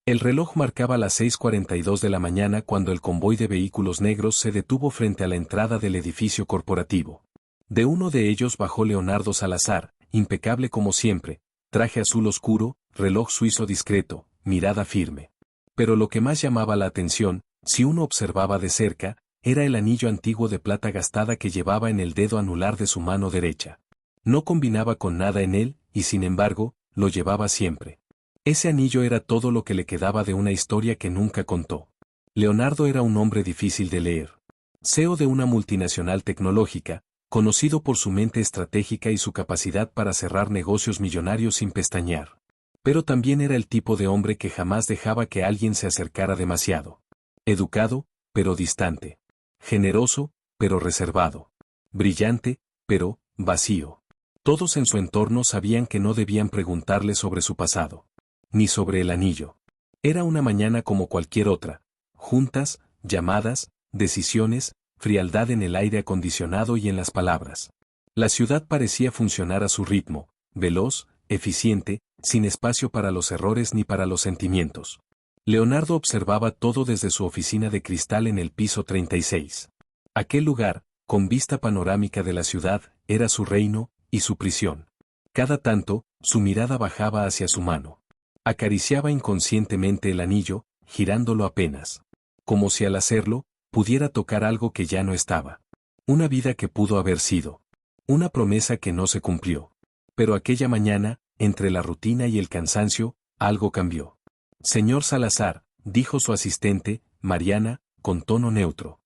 El reloj marcaba las 6:42 de la mañana cuando el convoy de vehículos negros se detuvo frente a la entrada del edificio corporativo. De uno de ellos bajó Leonardo Salazar, impecable como siempre, traje azul oscuro, reloj suizo discreto, mirada firme. Pero lo que más llamaba la atención, si uno observaba de cerca, era el anillo antiguo de plata gastada que llevaba en el dedo anular de su mano derecha. No combinaba con nada en él, y sin embargo, lo llevaba siempre. Ese anillo era todo lo que le quedaba de una historia que nunca contó. Leonardo era un hombre difícil de leer. CEO de una multinacional tecnológica, conocido por su mente estratégica y su capacidad para cerrar negocios millonarios sin pestañear. Pero también era el tipo de hombre que jamás dejaba que alguien se acercara demasiado. Educado, pero distante. Generoso, pero reservado. Brillante, pero vacío. Todos en su entorno sabían que no debían preguntarle sobre su pasado. Ni sobre el anillo. Era una mañana como cualquier otra. Juntas, llamadas, decisiones, frialdad en el aire acondicionado y en las palabras. La ciudad parecía funcionar a su ritmo, veloz, eficiente, sin espacio para los errores ni para los sentimientos. Leonardo observaba todo desde su oficina de cristal en el piso 36. Aquel lugar, con vista panorámica de la ciudad, era su reino y su prisión. Cada tanto, su mirada bajaba hacia su mano. Acariciaba inconscientemente el anillo, girándolo apenas. Como si al hacerlo, pudiera tocar algo que ya no estaba. Una vida que pudo haber sido. Una promesa que no se cumplió. Pero aquella mañana, entre la rutina y el cansancio, algo cambió. Señor Salazar, dijo su asistente, Mariana, con tono neutro.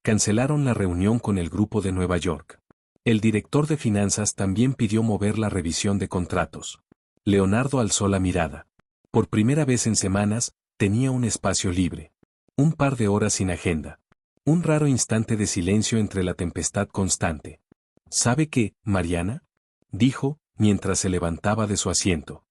Cancelaron la reunión con el grupo de Nueva York. El director de finanzas también pidió mover la revisión de contratos. Leonardo alzó la mirada. Por primera vez en semanas, tenía un espacio libre. Un par de horas sin agenda. Un raro instante de silencio entre la tempestad constante. ¿Sabe qué, Mariana?, dijo, mientras se levantaba de su asiento.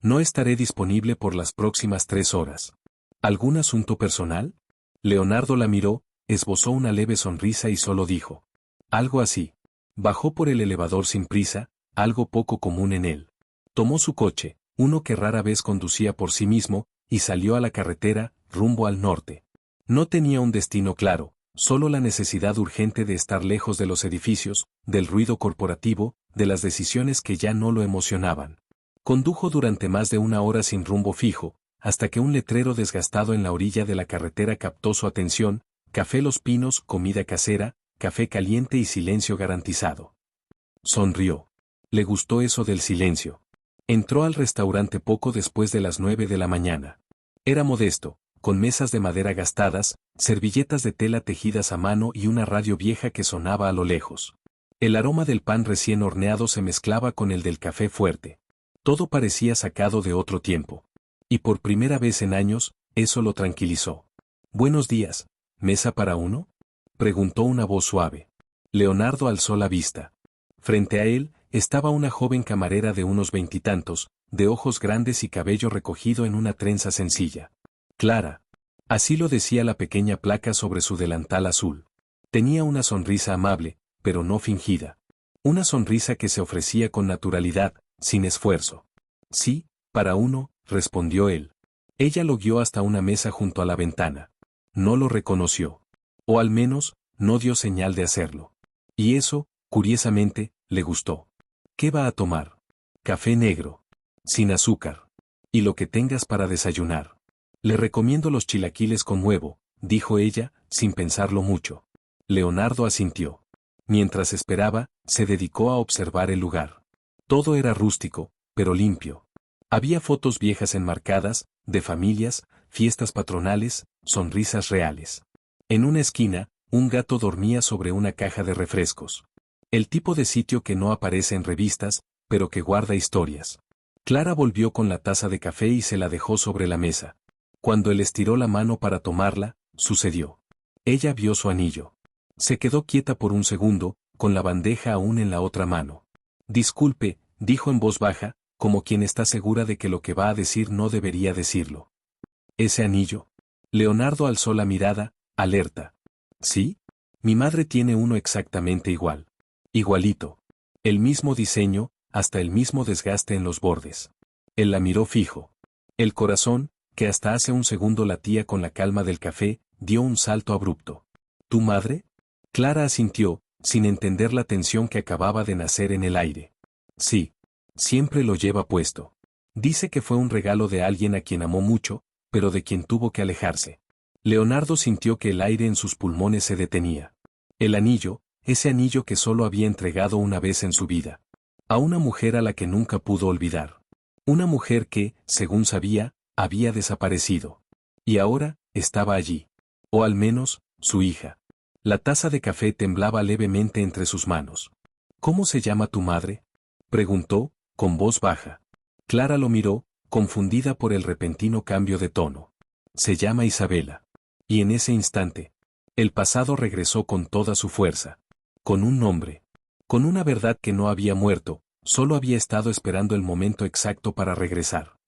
No estaré disponible por las próximas 3 horas. ¿Algún asunto personal? Leonardo la miró, esbozó una leve sonrisa y solo dijo. Algo así. Bajó por el elevador sin prisa, algo poco común en él. Tomó su coche, uno que rara vez conducía por sí mismo, y salió a la carretera, rumbo al norte. No tenía un destino claro, solo la necesidad urgente de estar lejos de los edificios, del ruido corporativo, de las decisiones que ya no lo emocionaban. Condujo durante más de 1 hora sin rumbo fijo, hasta que un letrero desgastado en la orilla de la carretera captó su atención: Café Los Pinos, comida casera, café caliente y silencio garantizado. Sonrió. Le gustó eso del silencio. Entró al restaurante poco después de las 9 de la mañana. Era modesto, con mesas de madera gastadas, servilletas de tela tejidas a mano y una radio vieja que sonaba a lo lejos. El aroma del pan recién horneado se mezclaba con el del café fuerte. Todo parecía sacado de otro tiempo. Y por primera vez en años, eso lo tranquilizó. «Buenos días, ¿mesa para uno?», preguntó una voz suave. Leonardo alzó la vista. Frente a él, estaba una joven camarera de unos 20 y tantos, de ojos grandes y cabello recogido en una trenza sencilla. Clara. Así lo decía la pequeña placa sobre su delantal azul. Tenía una sonrisa amable, pero no fingida. Una sonrisa que se ofrecía con naturalidad, sin esfuerzo. «Sí, para uno», respondió él. Ella lo guió hasta una mesa junto a la ventana. No lo reconoció. O al menos, no dio señal de hacerlo. Y eso, curiosamente, le gustó. «¿Qué va a tomar?». «Café negro. Sin azúcar. Y lo que tengas para desayunar». «Le recomiendo los chilaquiles con huevo», dijo ella, sin pensarlo mucho. Leonardo asintió. Mientras esperaba, se dedicó a observar el lugar. Todo era rústico, pero limpio. Había fotos viejas enmarcadas, de familias, fiestas patronales, sonrisas reales. En una esquina, un gato dormía sobre una caja de refrescos. El tipo de sitio que no aparece en revistas, pero que guarda historias. Clara volvió con la taza de café y se la dejó sobre la mesa. Cuando él estiró la mano para tomarla, sucedió. Ella vio su anillo. Se quedó quieta por un segundo, con la bandeja aún en la otra mano. «Disculpe», dijo en voz baja, como quien está segura de que lo que va a decir no debería decirlo. «¿Ese anillo?». Leonardo alzó la mirada, alerta. «¿Sí? Mi madre tiene uno exactamente igual. Igualito. El mismo diseño, hasta el mismo desgaste en los bordes». Él la miró fijo. El corazón, que hasta hace un segundo latía con la calma del café, dio un salto abrupto. ¿Tu madre? Clara asintió, sin entender la tensión que acababa de nacer en el aire. Sí. Siempre lo lleva puesto. Dice que fue un regalo de alguien a quien amó mucho, pero de quien tuvo que alejarse. Leonardo sintió que el aire en sus pulmones se detenía. El anillo, ese anillo que solo había entregado una vez en su vida. A una mujer a la que nunca pudo olvidar. Una mujer que, según sabía, había desaparecido. Y ahora, estaba allí. O al menos, su hija. La taza de café temblaba levemente entre sus manos. ¿Cómo se llama tu madre?, preguntó, con voz baja. Clara lo miró, confundida por el repentino cambio de tono. Se llama Isabela. Y en ese instante, el pasado regresó con toda su fuerza. Con un nombre. Con una verdad que no había muerto, solo había estado esperando el momento exacto para regresar.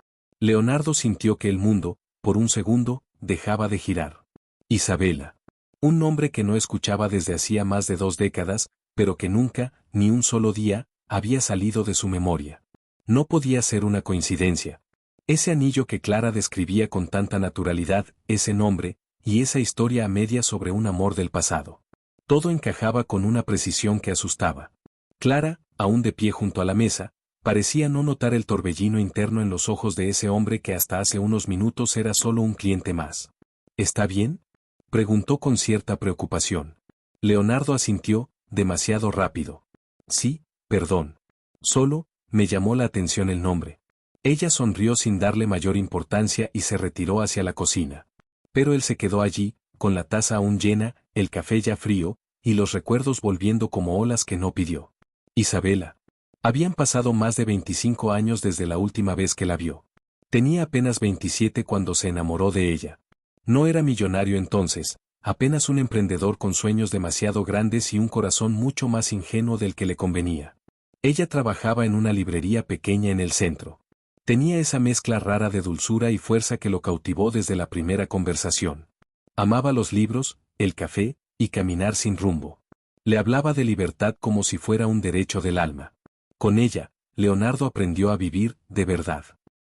Leonardo sintió que el mundo, por un segundo, dejaba de girar. Isabela. Un nombre que no escuchaba desde hacía más de 2 décadas, pero que nunca, ni un solo día, había salido de su memoria. No podía ser una coincidencia. Ese anillo que Clara describía con tanta naturalidad, ese nombre, y esa historia a medias sobre un amor del pasado. Todo encajaba con una precisión que asustaba. Clara, aún de pie junto a la mesa, parecía no notar el torbellino interno en los ojos de ese hombre que hasta hace unos minutos era solo un cliente más. ¿Está bien?, preguntó con cierta preocupación. Leonardo asintió, demasiado rápido. Sí, perdón. Solo, me llamó la atención el nombre. Ella sonrió sin darle mayor importancia y se retiró hacia la cocina. Pero él se quedó allí, con la taza aún llena, el café ya frío, y los recuerdos volviendo como olas que no pidió. Isabela. Habían pasado más de 25 años desde la última vez que la vio. Tenía apenas 27 cuando se enamoró de ella. No era millonario entonces, apenas un emprendedor con sueños demasiado grandes y un corazón mucho más ingenuo del que le convenía. Ella trabajaba en una librería pequeña en el centro. Tenía esa mezcla rara de dulzura y fuerza que lo cautivó desde la primera conversación. Amaba los libros, el café, y caminar sin rumbo. Le hablaba de libertad como si fuera un derecho del alma. Con ella, Leonardo aprendió a vivir, de verdad.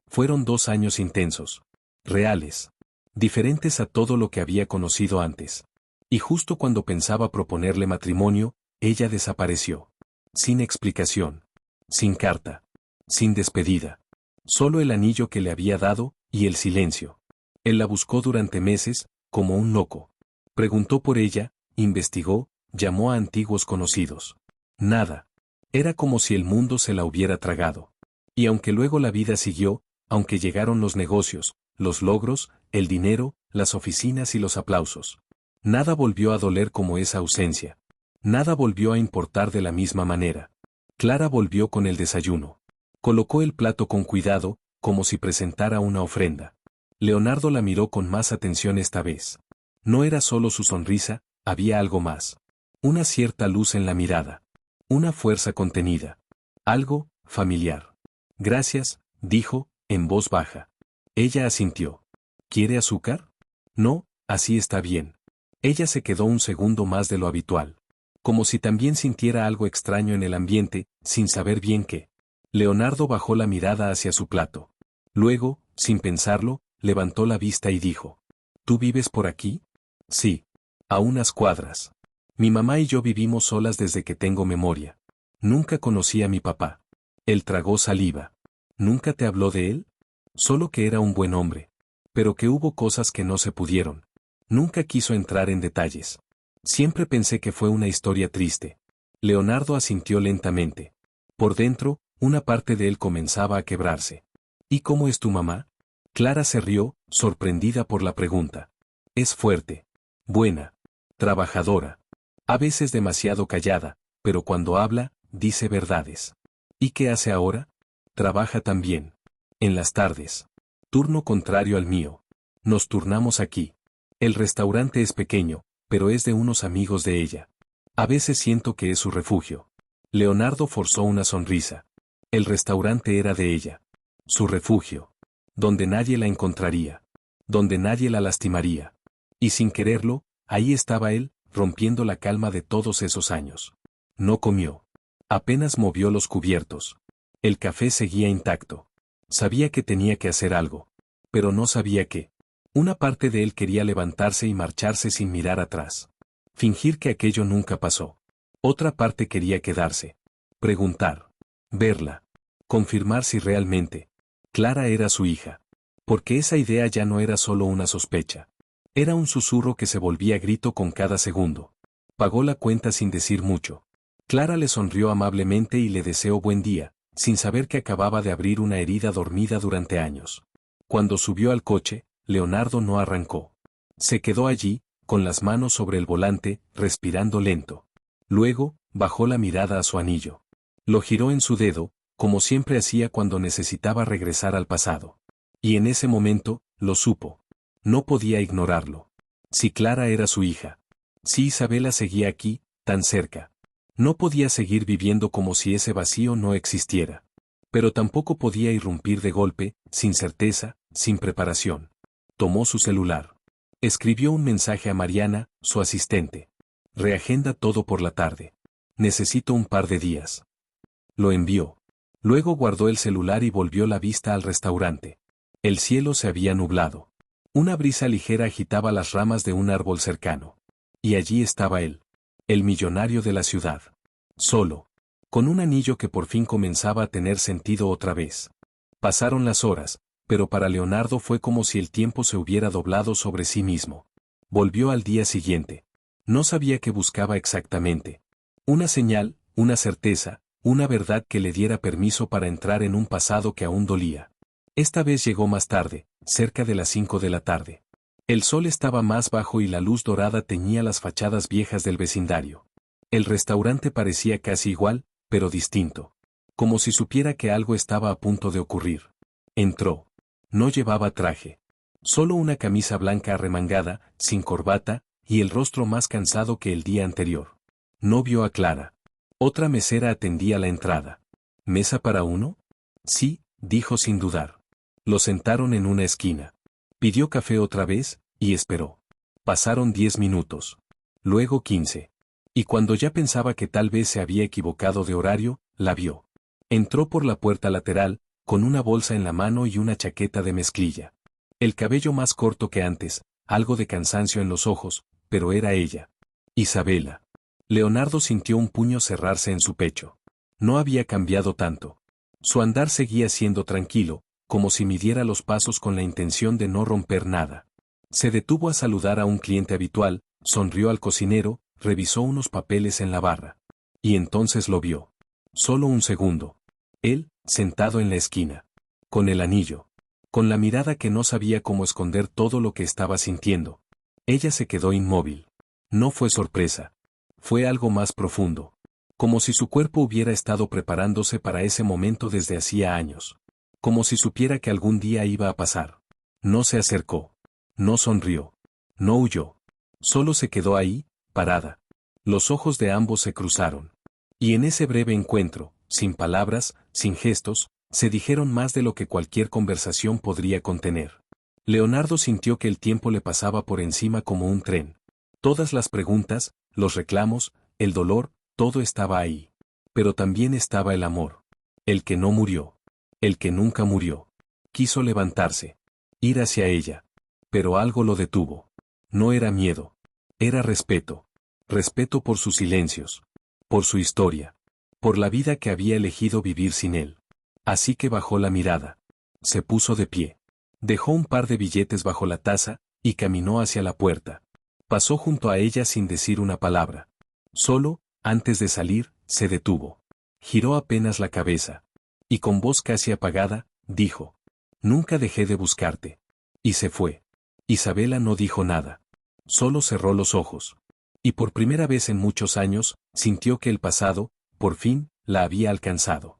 Fueron 2 años intensos. Reales. Diferentes a todo lo que había conocido antes. Y justo cuando pensaba proponerle matrimonio, ella desapareció. Sin explicación. Sin carta. Sin despedida. Solo el anillo que le había dado, y el silencio. Él la buscó durante meses, como un loco. Preguntó por ella, investigó, llamó a antiguos conocidos. Nada. Era como si el mundo se la hubiera tragado. Y aunque luego la vida siguió, aunque llegaron los negocios, los logros, el dinero, las oficinas y los aplausos. Nada volvió a doler como esa ausencia. Nada volvió a importar de la misma manera. Clara volvió con el desayuno. Colocó el plato con cuidado, como si presentara una ofrenda. Leonardo la miró con más atención esta vez. No era solo su sonrisa, había algo más. Una cierta luz en la mirada. Una fuerza contenida. Algo, familiar. Gracias, dijo, en voz baja. Ella asintió. ¿Quiere azúcar? No, así está bien. Ella se quedó un segundo más de lo habitual. Como si también sintiera algo extraño en el ambiente, sin saber bien qué. Leonardo bajó la mirada hacia su plato. Luego, sin pensarlo, levantó la vista y dijo. ¿Tú vives por aquí? Sí. A unas cuadras. Mi mamá y yo vivimos solas desde que tengo memoria. Nunca conocí a mi papá. Él tragó saliva. ¿Nunca te habló de él? Solo que era un buen hombre. Pero que hubo cosas que no se pudieron. Nunca quiso entrar en detalles. Siempre pensé que fue una historia triste. Leonardo asintió lentamente. Por dentro, una parte de él comenzaba a quebrarse. ¿Y cómo es tu mamá? Clara se rió, sorprendida por la pregunta. Es fuerte. Buena. Trabajadora. A veces demasiado callada, pero cuando habla, dice verdades. ¿Y qué hace ahora? Trabaja también. En las tardes. Turno contrario al mío. Nos turnamos aquí. El restaurante es pequeño, pero es de unos amigos de ella. A veces siento que es su refugio. Leonardo forzó una sonrisa. El restaurante era de ella. Su refugio. Donde nadie la encontraría. Donde nadie la lastimaría. Y sin quererlo, ahí estaba él, rompiendo la calma de todos esos años. No comió. Apenas movió los cubiertos. El café seguía intacto. Sabía que tenía que hacer algo. pero no sabía qué. Una parte de él quería levantarse y marcharse sin mirar atrás. Fingir que aquello nunca pasó. Otra parte quería quedarse. Preguntar. Verla. Confirmar si realmente Clara era su hija. Porque esa idea ya no era solo una sospecha. Era un susurro que se volvía grito con cada segundo. Pagó la cuenta sin decir mucho. Clara le sonrió amablemente y le deseó buen día, sin saber que acababa de abrir una herida dormida durante años. Cuando subió al coche, Leonardo no arrancó. Se quedó allí, con las manos sobre el volante, respirando lento. Luego, bajó la mirada a su anillo. Lo giró en su dedo, como siempre hacía cuando necesitaba regresar al pasado. Y en ese momento, lo supo. No podía ignorarlo. Si Clara era su hija. Si Isabela seguía aquí, tan cerca. No podía seguir viviendo como si ese vacío no existiera. Pero tampoco podía irrumpir de golpe, sin certeza, sin preparación. Tomó su celular. Escribió un mensaje a Mariana, su asistente. Reagenda todo por la tarde. Necesito un par de días. Lo envió. Luego guardó el celular y volvió la vista al restaurante. El cielo se había nublado. Una brisa ligera agitaba las ramas de un árbol cercano. Y allí estaba él. El millonario de la ciudad. Solo. Con un anillo que por fin comenzaba a tener sentido otra vez. Pasaron las horas, pero para Leonardo fue como si el tiempo se hubiera doblado sobre sí mismo. Volvió al día siguiente. No sabía qué buscaba exactamente. Una señal, una certeza, una verdad que le diera permiso para entrar en un pasado que aún dolía. Esta vez llegó más tarde, cerca de las 5 de la tarde. El sol estaba más bajo y la luz dorada teñía las fachadas viejas del vecindario. El restaurante parecía casi igual, pero distinto. Como si supiera que algo estaba a punto de ocurrir. Entró. No llevaba traje. Solo una camisa blanca arremangada, sin corbata, y el rostro más cansado que el día anterior. No vio a Clara. Otra mesera atendía la entrada. ¿Mesa para uno? Sí, dijo sin dudar. Lo sentaron en una esquina. Pidió café otra vez, y esperó. Pasaron 10 minutos. Luego 15. Y cuando ya pensaba que tal vez se había equivocado de horario, la vio. Entró por la puerta lateral, con una bolsa en la mano y una chaqueta de mezclilla. El cabello más corto que antes, algo de cansancio en los ojos, pero era ella. Isabela. Leonardo sintió un puño cerrarse en su pecho. No había cambiado tanto. Su andar seguía siendo tranquilo, como si midiera los pasos con la intención de no romper nada. Se detuvo a saludar a un cliente habitual, sonrió al cocinero, revisó unos papeles en la barra. Y entonces lo vio. Solo un segundo. Él, sentado en la esquina. Con el anillo. Con la mirada que no sabía cómo esconder todo lo que estaba sintiendo. Ella se quedó inmóvil. No fue sorpresa. Fue algo más profundo. Como si su cuerpo hubiera estado preparándose para ese momento desde hacía años. Como si supiera que algún día iba a pasar. No se acercó. No sonrió. No huyó. Solo se quedó ahí, parada. Los ojos de ambos se cruzaron. Y en ese breve encuentro, sin palabras, sin gestos, se dijeron más de lo que cualquier conversación podría contener. Leonardo sintió que el tiempo le pasaba por encima como un tren. Todas las preguntas, los reclamos, el dolor, todo estaba ahí. Pero también estaba el amor. El que no murió. El que nunca murió. Quiso levantarse. Ir hacia ella. Pero algo lo detuvo. No era miedo. Era respeto. Respeto por sus silencios. Por su historia. Por la vida que había elegido vivir sin él. Así que bajó la mirada. Se puso de pie. Dejó un par de billetes bajo la taza, y caminó hacia la puerta. Pasó junto a ella sin decir una palabra. Solo, antes de salir, se detuvo. Giró apenas la cabeza. Y con voz casi apagada, dijo. Nunca dejé de buscarte. Y se fue. Isabela no dijo nada. Solo cerró los ojos. Y por primera vez en muchos años, sintió que el pasado, por fin, la había alcanzado.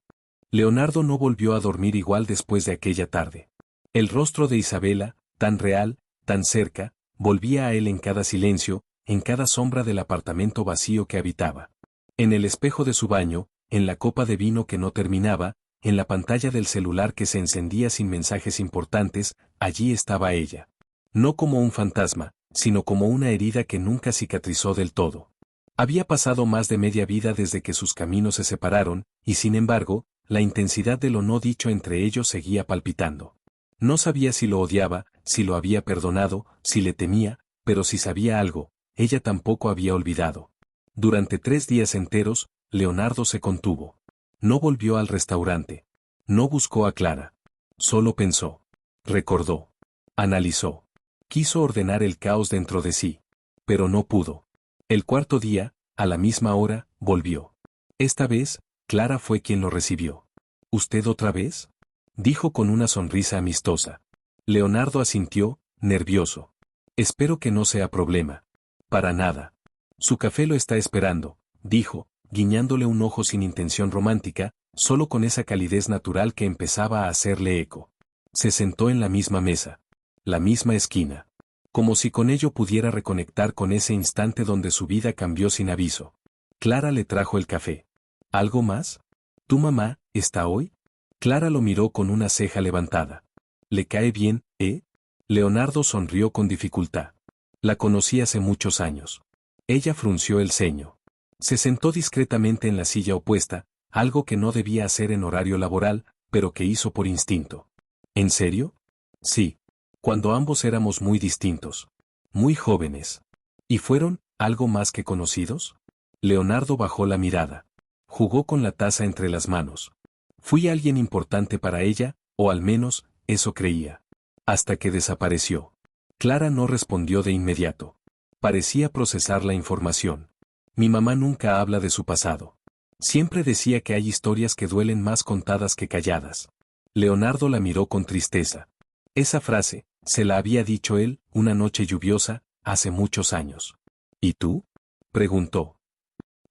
Leonardo no volvió a dormir igual después de aquella tarde. El rostro de Isabela, tan real, tan cerca, volvía a él en cada silencio, en cada sombra del apartamento vacío que habitaba. En el espejo de su baño, en la copa de vino que no terminaba, en la pantalla del celular que se encendía sin mensajes importantes, allí estaba ella. No como un fantasma, sino como una herida que nunca cicatrizó del todo. Había pasado más de media vida desde que sus caminos se separaron, y sin embargo, la intensidad de lo no dicho entre ellos seguía palpitando. No sabía si lo odiaba, si lo había perdonado, si le temía, pero si sabía algo, ella tampoco había olvidado. Durante 3 días enteros, Leonardo se contuvo. No volvió al restaurante. No buscó a Clara. Solo pensó. Recordó. Analizó. Quiso ordenar el caos dentro de sí. Pero no pudo. El cuarto día, a la misma hora, volvió. Esta vez, Clara fue quien lo recibió. ¿Usted otra vez?, dijo con una sonrisa amistosa. Leonardo asintió, nervioso. Espero que no sea problema. Para nada. Su café lo está esperando, dijo, guiñándole un ojo sin intención romántica, solo con esa calidez natural que empezaba a hacerle eco. Se sentó en la misma mesa. La misma esquina. Como si con ello pudiera reconectar con ese instante donde su vida cambió sin aviso. Clara le trajo el café. ¿Algo más? ¿Tu mamá está hoy? Clara lo miró con una ceja levantada. ¿Le cae bien, eh? Leonardo sonrió con dificultad. La conocí hace muchos años. Ella frunció el ceño. Se sentó discretamente en la silla opuesta, algo que no debía hacer en horario laboral, pero que hizo por instinto. ¿En serio? Sí. Cuando ambos éramos muy distintos. Muy jóvenes. ¿Y fueron, algo más que conocidos? Leonardo bajó la mirada. Jugó con la taza entre las manos. Fui alguien importante para ella, o al menos, eso creía. Hasta que desapareció. Clara no respondió de inmediato. Parecía procesar la información. Mi mamá nunca habla de su pasado. Siempre decía que hay historias que duelen más contadas que calladas. Leonardo la miró con tristeza. Esa frase, se la había dicho él, una noche lluviosa, hace muchos años. ¿Y tú?, preguntó.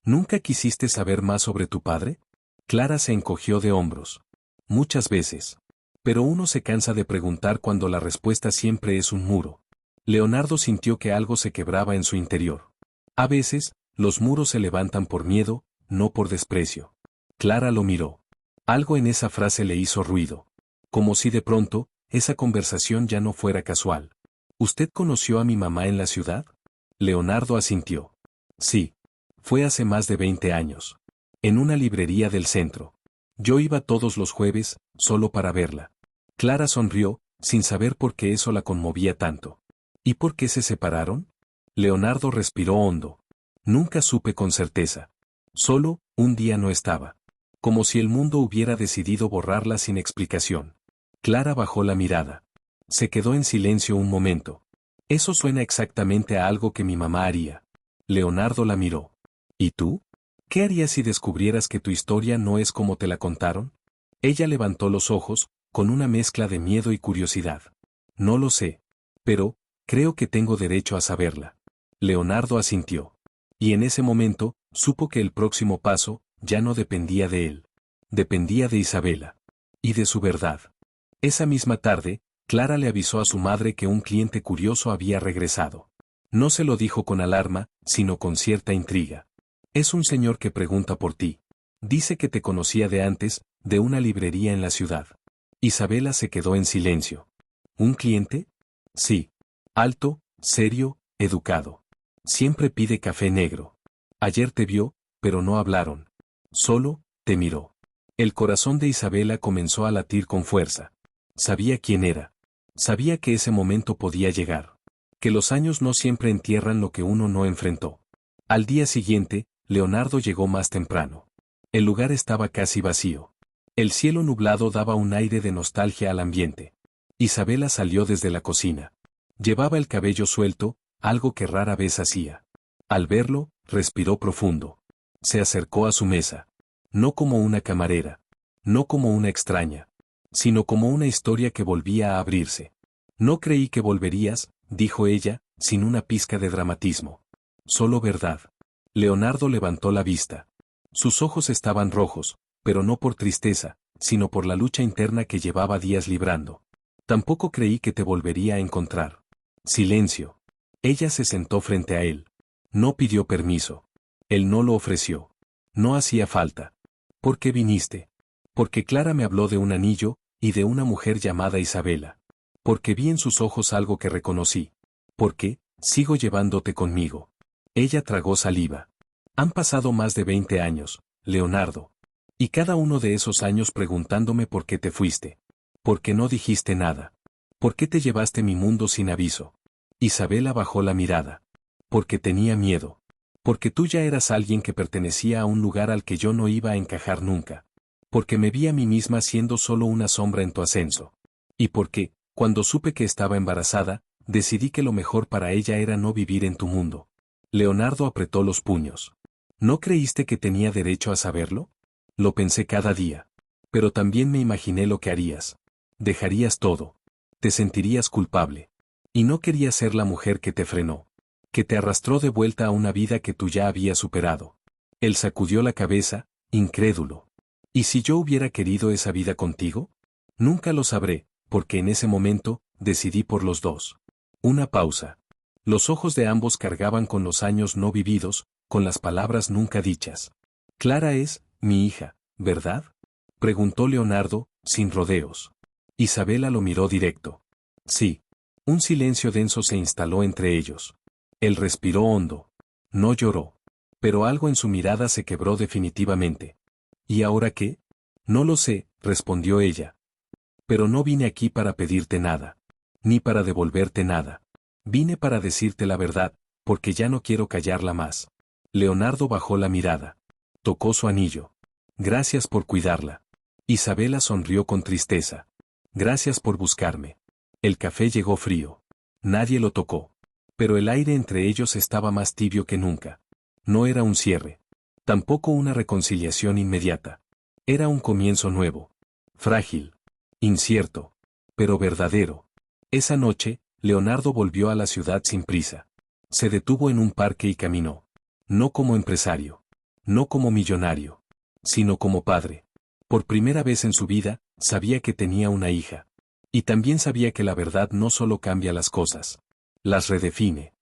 ¿Nunca quisiste saber más sobre tu padre? Clara se encogió de hombros. Muchas veces. Pero uno se cansa de preguntar cuando la respuesta siempre es un muro. Leonardo sintió que algo se quebraba en su interior. A veces, los muros se levantan por miedo, no por desprecio. Clara lo miró. Algo en esa frase le hizo ruido. Como si de pronto, esa conversación ya no fuera casual. ¿Usted conoció a mi mamá en la ciudad? Leonardo asintió. Sí. Fue hace más de 20 años. En una librería del centro. Yo iba todos los jueves, solo para verla. Clara sonrió, sin saber por qué eso la conmovía tanto. ¿Y por qué se separaron? Leonardo respiró hondo. Nunca supe con certeza. Solo, un día no estaba. Como si el mundo hubiera decidido borrarla sin explicación. Clara bajó la mirada. Se quedó en silencio un momento. Eso suena exactamente a algo que mi mamá haría. Leonardo la miró. ¿Y tú? ¿Qué harías si descubrieras que tu historia no es como te la contaron? Ella levantó los ojos, con una mezcla de miedo y curiosidad. No lo sé. Pero, creo que tengo derecho a saberla. Leonardo asintió. Y en ese momento, supo que el próximo paso, ya no dependía de él. Dependía de Isabela. Y de su verdad. Esa misma tarde, Clara le avisó a su madre que un cliente curioso había regresado. No se lo dijo con alarma, sino con cierta intriga. Es un señor que pregunta por ti. Dice que te conocía de antes, de una librería en la ciudad. Isabela se quedó en silencio. ¿Un cliente? Sí. Alto, serio, educado. Siempre pide café negro. Ayer te vio, pero no hablaron. Solo, te miró. El corazón de Isabela comenzó a latir con fuerza. Sabía quién era. Sabía que ese momento podía llegar. Que los años no siempre entierran lo que uno no enfrentó. Al día siguiente, Leonardo llegó más temprano. El lugar estaba casi vacío. El cielo nublado daba un aire de nostalgia al ambiente. Isabela salió desde la cocina. Llevaba el cabello suelto, algo que rara vez hacía. Al verlo, respiró profundo. Se acercó a su mesa. No como una camarera. No como una extraña. Sino como una historia que volvía a abrirse. No creí que volverías, dijo ella, sin una pizca de dramatismo. Solo verdad. Leonardo levantó la vista. Sus ojos estaban rojos, pero no por tristeza, sino por la lucha interna que llevaba días librando. Tampoco creí que te volvería a encontrar. Silencio. Ella se sentó frente a él. No pidió permiso. Él no lo ofreció. No hacía falta. ¿Por qué viniste? Porque Clara me habló de un anillo, y de una mujer llamada Isabela. Porque vi en sus ojos algo que reconocí. Porque, sigo llevándote conmigo. Ella tragó saliva. Han pasado más de 20 años, Leonardo. Y cada uno de esos años preguntándome por qué te fuiste. ¿Por qué no dijiste nada? ¿Por qué te llevaste mi mundo sin aviso? Isabela bajó la mirada. Porque tenía miedo. Porque tú ya eras alguien que pertenecía a un lugar al que yo no iba a encajar nunca. Porque me vi a mí misma siendo solo una sombra en tu ascenso. Y porque, cuando supe que estaba embarazada, decidí que lo mejor para ella era no vivir en tu mundo. Leonardo apretó los puños. ¿No creíste que tenía derecho a saberlo? Lo pensé cada día. Pero también me imaginé lo que harías. Dejarías todo. Te sentirías culpable. Y no quería ser la mujer que te frenó. Que te arrastró de vuelta a una vida que tú ya habías superado. Él sacudió la cabeza, incrédulo. ¿Y si yo hubiera querido esa vida contigo? Nunca lo sabré, porque en ese momento, decidí por los dos. Una pausa. Los ojos de ambos cargaban con los años no vividos, con las palabras nunca dichas. Clara es, mi hija, ¿verdad? Preguntó Leonardo, sin rodeos. Isabela lo miró directo. Sí. Un silencio denso se instaló entre ellos. Él respiró hondo. No lloró. Pero algo en su mirada se quebró definitivamente. ¿Y ahora qué? No lo sé, respondió ella. Pero no vine aquí para pedirte nada. Ni para devolverte nada. Vine para decirte la verdad, porque ya no quiero callarla más. Leonardo bajó la mirada. Tocó su anillo. Gracias por cuidarla. Isabela sonrió con tristeza. Gracias por buscarme. El café llegó frío. Nadie lo tocó. Pero el aire entre ellos estaba más tibio que nunca. No era un cierre. Tampoco una reconciliación inmediata. Era un comienzo nuevo. Frágil. Incierto. Pero verdadero. Esa noche, Leonardo volvió a la ciudad sin prisa. Se detuvo en un parque y caminó. No como empresario. No como millonario. Sino como padre. Por primera vez en su vida, sabía que tenía una hija. Y también sabía que la verdad no solo cambia las cosas. Las redefine.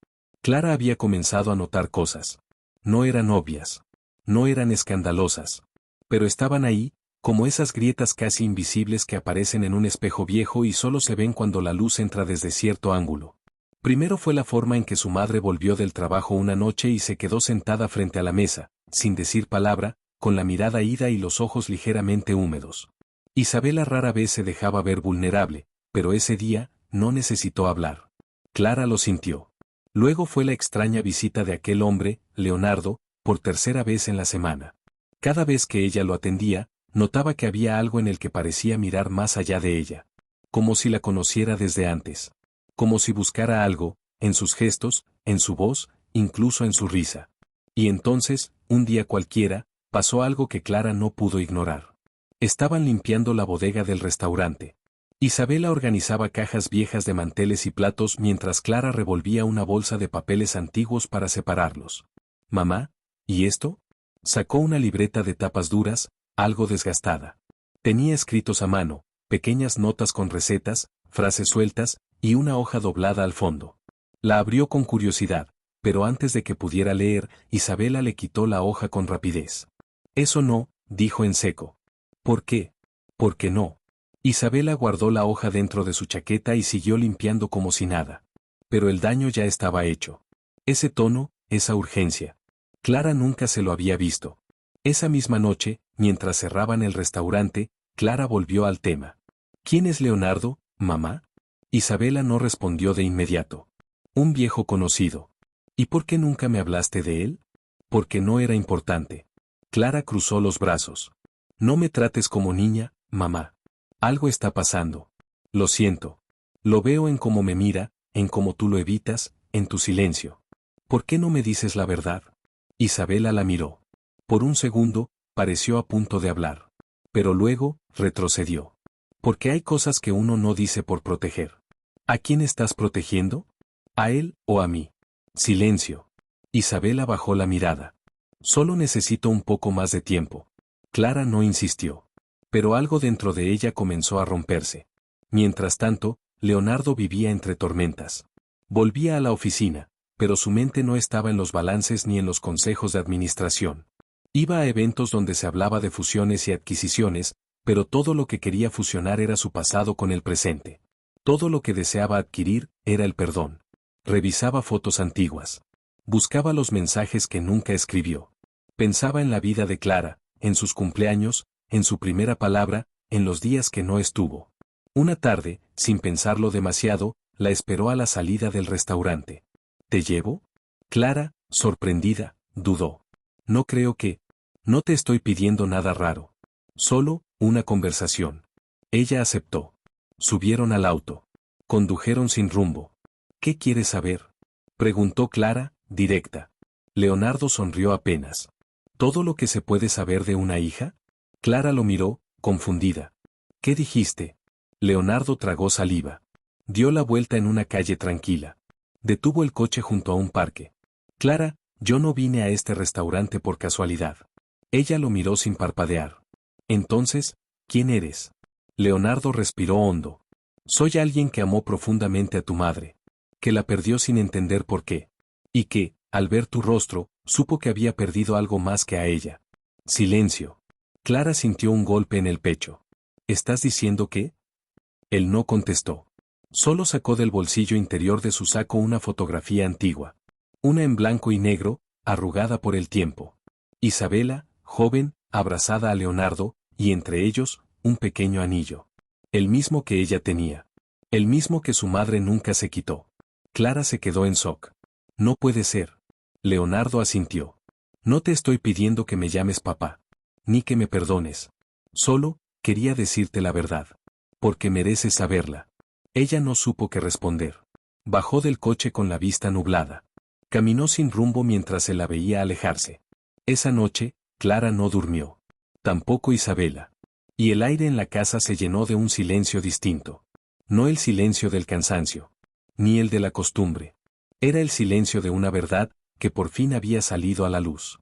Clara había comenzado a notar cosas. No eran obvias. No eran escandalosas. Pero estaban ahí, como esas grietas casi invisibles que aparecen en un espejo viejo y solo se ven cuando la luz entra desde cierto ángulo. Primero fue la forma en que su madre volvió del trabajo una noche y se quedó sentada frente a la mesa, sin decir palabra, con la mirada ida y los ojos ligeramente húmedos. Isabela rara vez se dejaba ver vulnerable, pero ese día, no necesitó hablar. Clara lo sintió. Luego fue la extraña visita de aquel hombre, Leonardo, por tercera vez en la semana. Cada vez que ella lo atendía, notaba que había algo en el que parecía mirar más allá de ella. Como si la conociera desde antes. Como si buscara algo, en sus gestos, en su voz, incluso en su risa. Y entonces, un día cualquiera, pasó algo que Clara no pudo ignorar. Estaban limpiando la bodega del restaurante. Isabela organizaba cajas viejas de manteles y platos mientras Clara revolvía una bolsa de papeles antiguos para separarlos. «Mamá, ¿y esto?» Sacó una libreta de tapas duras, algo desgastada. Tenía escritos a mano, pequeñas notas con recetas, frases sueltas, y una hoja doblada al fondo. La abrió con curiosidad, pero antes de que pudiera leer, Isabela le quitó la hoja con rapidez. «Eso no», dijo en seco. «¿Por qué?» «¿Por qué no?» Isabela guardó la hoja dentro de su chaqueta y siguió limpiando como si nada. Pero el daño ya estaba hecho. Ese tono, esa urgencia. Clara nunca se lo había visto. Esa misma noche, mientras cerraban el restaurante, Clara volvió al tema. «¿Quién es Leonardo, mamá?» Isabela no respondió de inmediato. «Un viejo conocido». «¿Y por qué nunca me hablaste de él?» «Porque no era importante». Clara cruzó los brazos. «No me trates como niña, mamá. Algo está pasando. Lo siento. Lo veo en cómo me mira, en cómo tú lo evitas, en tu silencio. ¿Por qué no me dices la verdad?» Isabela la miró. Por un segundo, pareció a punto de hablar. Pero luego, retrocedió. «Porque hay cosas que uno no dice por proteger». «¿A quién estás protegiendo? ¿A él o a mí?» Silencio. Isabela bajó la mirada. «Solo necesito un poco más de tiempo». Clara no insistió. Pero algo dentro de ella comenzó a romperse. Mientras tanto, Leonardo vivía entre tormentas. Volvía a la oficina, pero su mente no estaba en los balances ni en los consejos de administración. Iba a eventos donde se hablaba de fusiones y adquisiciones, pero todo lo que quería fusionar era su pasado con el presente. Todo lo que deseaba adquirir era el perdón. Revisaba fotos antiguas. Buscaba los mensajes que nunca escribió. Pensaba en la vida de Clara, en sus cumpleaños, en su primera palabra, en los días que no estuvo. Una tarde, sin pensarlo demasiado, la esperó a la salida del restaurante. ¿Te llevo? Clara, sorprendida, dudó. No creo que... No te estoy pidiendo nada raro. Solo, una conversación. Ella aceptó. Subieron al auto. Condujeron sin rumbo. ¿Qué quieres saber? Preguntó Clara, directa. Leonardo sonrió apenas. ¿Todo lo que se puede saber de una hija? Clara lo miró, confundida. ¿Qué dijiste? Leonardo tragó saliva. Dio la vuelta en una calle tranquila. Detuvo el coche junto a un parque. Clara, yo no vine a este restaurante por casualidad. Ella lo miró sin parpadear. Entonces, ¿quién eres? Leonardo respiró hondo. Soy alguien que amó profundamente a tu madre. Que la perdió sin entender por qué. Y que, al ver tu rostro, supo que había perdido algo más que a ella. Silencio. Clara sintió un golpe en el pecho. ¿Estás diciendo que? Él no contestó. Solo sacó del bolsillo interior de su saco una fotografía antigua. Una en blanco y negro, arrugada por el tiempo. Isabela, joven, abrazada a Leonardo, y entre ellos, un pequeño anillo. El mismo que ella tenía. El mismo que su madre nunca se quitó. Clara se quedó en shock. No puede ser. Leonardo asintió. No te estoy pidiendo que me llames papá. Ni que me perdones. Solo, quería decirte la verdad. Porque mereces saberla. Ella no supo qué responder. Bajó del coche con la vista nublada. Caminó sin rumbo mientras se la veía alejarse. Esa noche, Clara no durmió. Tampoco Isabela. Y el aire en la casa se llenó de un silencio distinto. No el silencio del cansancio. Ni el de la costumbre. Era el silencio de una verdad, que por fin había salido a la luz.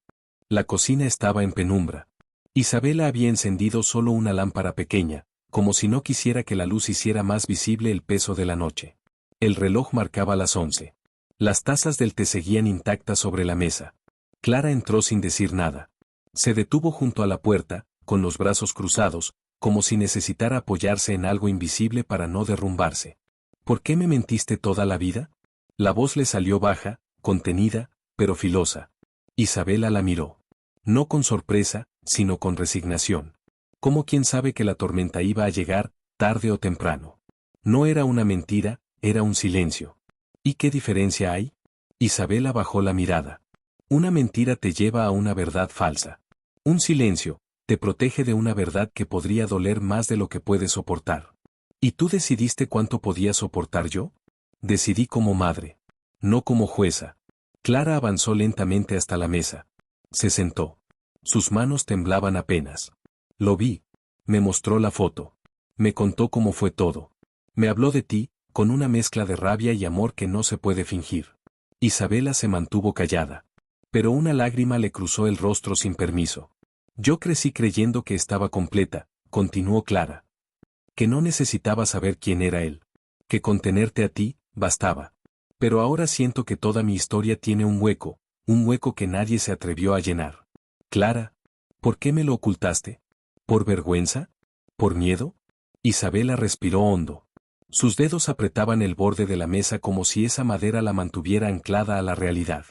La cocina estaba en penumbra. Isabela había encendido solo una lámpara pequeña, como si no quisiera que la luz hiciera más visible el peso de la noche. El reloj marcaba las 11. Las tazas del té seguían intactas sobre la mesa. Clara entró sin decir nada. Se detuvo junto a la puerta, con los brazos cruzados, como si necesitara apoyarse en algo invisible para no derrumbarse. ¿Por qué me mentiste toda la vida? La voz le salió baja, contenida, pero filosa. Isabela la miró. No con sorpresa, sino con resignación. Como quien sabe que la tormenta iba a llegar, tarde o temprano. No era una mentira, era un silencio. ¿Y qué diferencia hay? Isabela bajó la mirada. Una mentira te lleva a una verdad falsa. Un silencio, te protege de una verdad que podría doler más de lo que puedes soportar. ¿Y tú decidiste cuánto podía soportar yo? Decidí como madre. No como jueza. Clara avanzó lentamente hasta la mesa. Se sentó. Sus manos temblaban apenas. Lo vi. Me mostró la foto. Me contó cómo fue todo. Me habló de ti, con una mezcla de rabia y amor que no se puede fingir. Isabela se mantuvo callada. Pero una lágrima le cruzó el rostro sin permiso. Yo crecí creyendo que estaba completa, continuó Clara. Que no necesitaba saber quién era él. Que con tenerte a ti, bastaba. Pero ahora siento que toda mi historia tiene un hueco que nadie se atrevió a llenar. Clara, ¿por qué me lo ocultaste? ¿Por vergüenza? ¿Por miedo? Isabela respiró hondo. Sus dedos apretaban el borde de la mesa como si esa madera la mantuviera anclada a la realidad.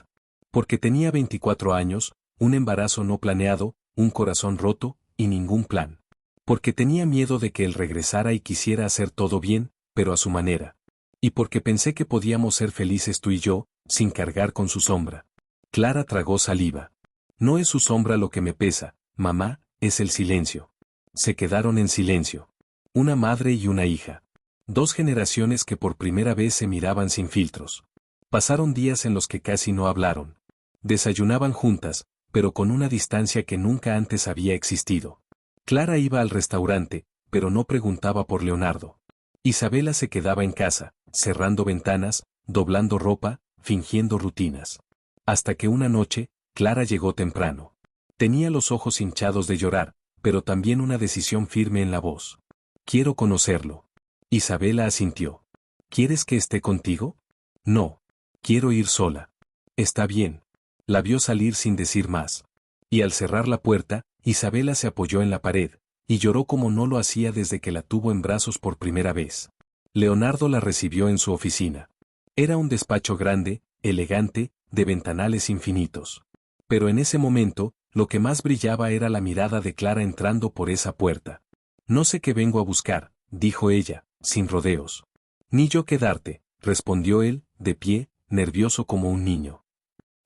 Porque tenía 24 años, un embarazo no planeado, un corazón roto, y ningún plan. Porque tenía miedo de que él regresara y quisiera hacer todo bien, pero a su manera. Y porque pensé que podíamos ser felices tú y yo, sin cargar con su sombra. Clara tragó saliva. No es su sombra lo que me pesa, mamá, es el silencio. Se quedaron en silencio. Una madre y una hija. Dos generaciones que por primera vez se miraban sin filtros. Pasaron días en los que casi no hablaron. Desayunaban juntas, pero con una distancia que nunca antes había existido. Clara iba al restaurante, pero no preguntaba por Leonardo. Isabela se quedaba en casa, cerrando ventanas, doblando ropa, fingiendo rutinas. Hasta que una noche, Clara llegó temprano. Tenía los ojos hinchados de llorar, pero también una decisión firme en la voz. Quiero conocerlo. Isabela asintió. ¿Quieres que esté contigo? No. Quiero ir sola. Está bien. La vio salir sin decir más. Y al cerrar la puerta, Isabela se apoyó en la pared, y lloró como no lo hacía desde que la tuvo en brazos por primera vez. Leonardo la recibió en su oficina. Era un despacho grande, elegante, de ventanales infinitos. Pero en ese momento, lo que más brillaba era la mirada de Clara entrando por esa puerta. No sé qué vengo a buscar, dijo ella, sin rodeos. Ni yo quedarte, respondió él, de pie, nervioso como un niño.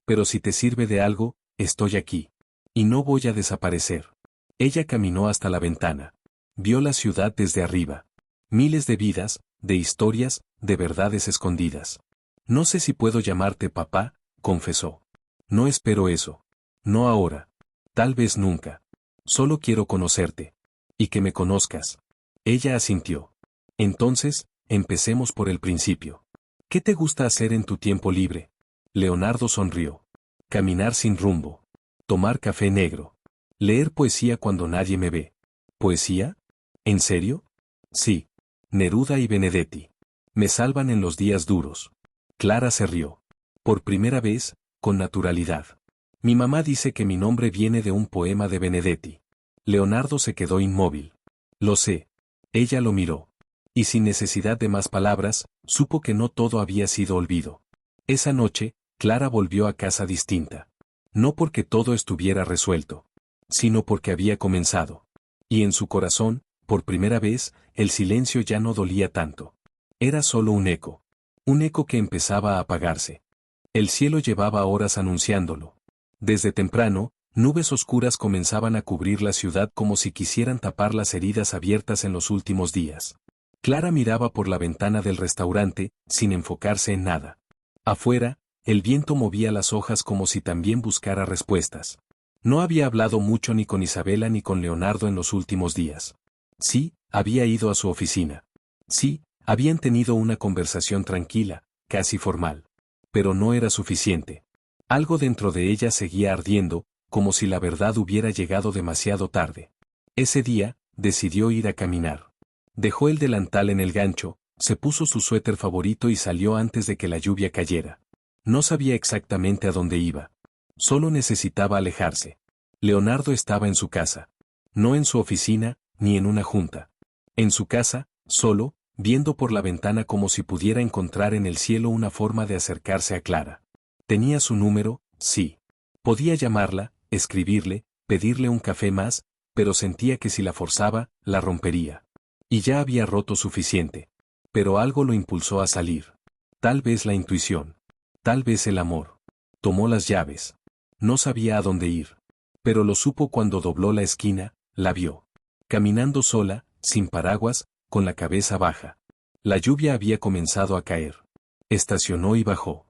Pero si te sirve de algo, estoy aquí. Y no voy a desaparecer. Ella caminó hasta la ventana. Vio la ciudad desde arriba. Miles de vidas, de historias, de verdades escondidas. No sé si puedo llamarte papá, confesó. No espero eso. No ahora. Tal vez nunca. Solo quiero conocerte. Y que me conozcas. Ella asintió. Entonces, empecemos por el principio. ¿Qué te gusta hacer en tu tiempo libre? Leonardo sonrió. Caminar sin rumbo. Tomar café negro. Leer poesía cuando nadie me ve. ¿Poesía? ¿En serio? Sí. Neruda y Benedetti. Me salvan en los días duros. Clara se rió. Por primera vez, con naturalidad. Mi mamá dice que mi nombre viene de un poema de Benedetti. Leonardo se quedó inmóvil. Lo sé. Ella lo miró. Y sin necesidad de más palabras, supo que no todo había sido olvido. Esa noche, Clara volvió a casa distinta. No porque todo estuviera resuelto, sino porque había comenzado. Y en su corazón, por primera vez, el silencio ya no dolía tanto. Era solo un eco. Un eco que empezaba a apagarse. El cielo llevaba horas anunciándolo. Desde temprano, nubes oscuras comenzaban a cubrir la ciudad como si quisieran tapar las heridas abiertas en los últimos días. Clara miraba por la ventana del restaurante, sin enfocarse en nada. Afuera, el viento movía las hojas como si también buscara respuestas. No había hablado mucho ni con Isabela ni con Leonardo en los últimos días. Sí, había ido a su oficina. Sí, habían tenido una conversación tranquila, casi formal. Pero no era suficiente. Algo dentro de ella seguía ardiendo, como si la verdad hubiera llegado demasiado tarde. Ese día, decidió ir a caminar. Dejó el delantal en el gancho, se puso su suéter favorito y salió antes de que la lluvia cayera. No sabía exactamente a dónde iba. Solo necesitaba alejarse. Leonardo estaba en su casa. No en su oficina, ni en una junta. En su casa, solo, viendo por la ventana como si pudiera encontrar en el cielo una forma de acercarse a Clara. Tenía su número, sí. Podía llamarla, escribirle, pedirle un café más, pero sentía que si la forzaba, la rompería. Y ya había roto suficiente. Pero algo lo impulsó a salir. Tal vez la intuición. Tal vez el amor. Tomó las llaves. No sabía a dónde ir. Pero lo supo cuando dobló la esquina, la vio. Caminando sola, sin paraguas, con la cabeza baja. La lluvia había comenzado a caer. Estacionó y bajó.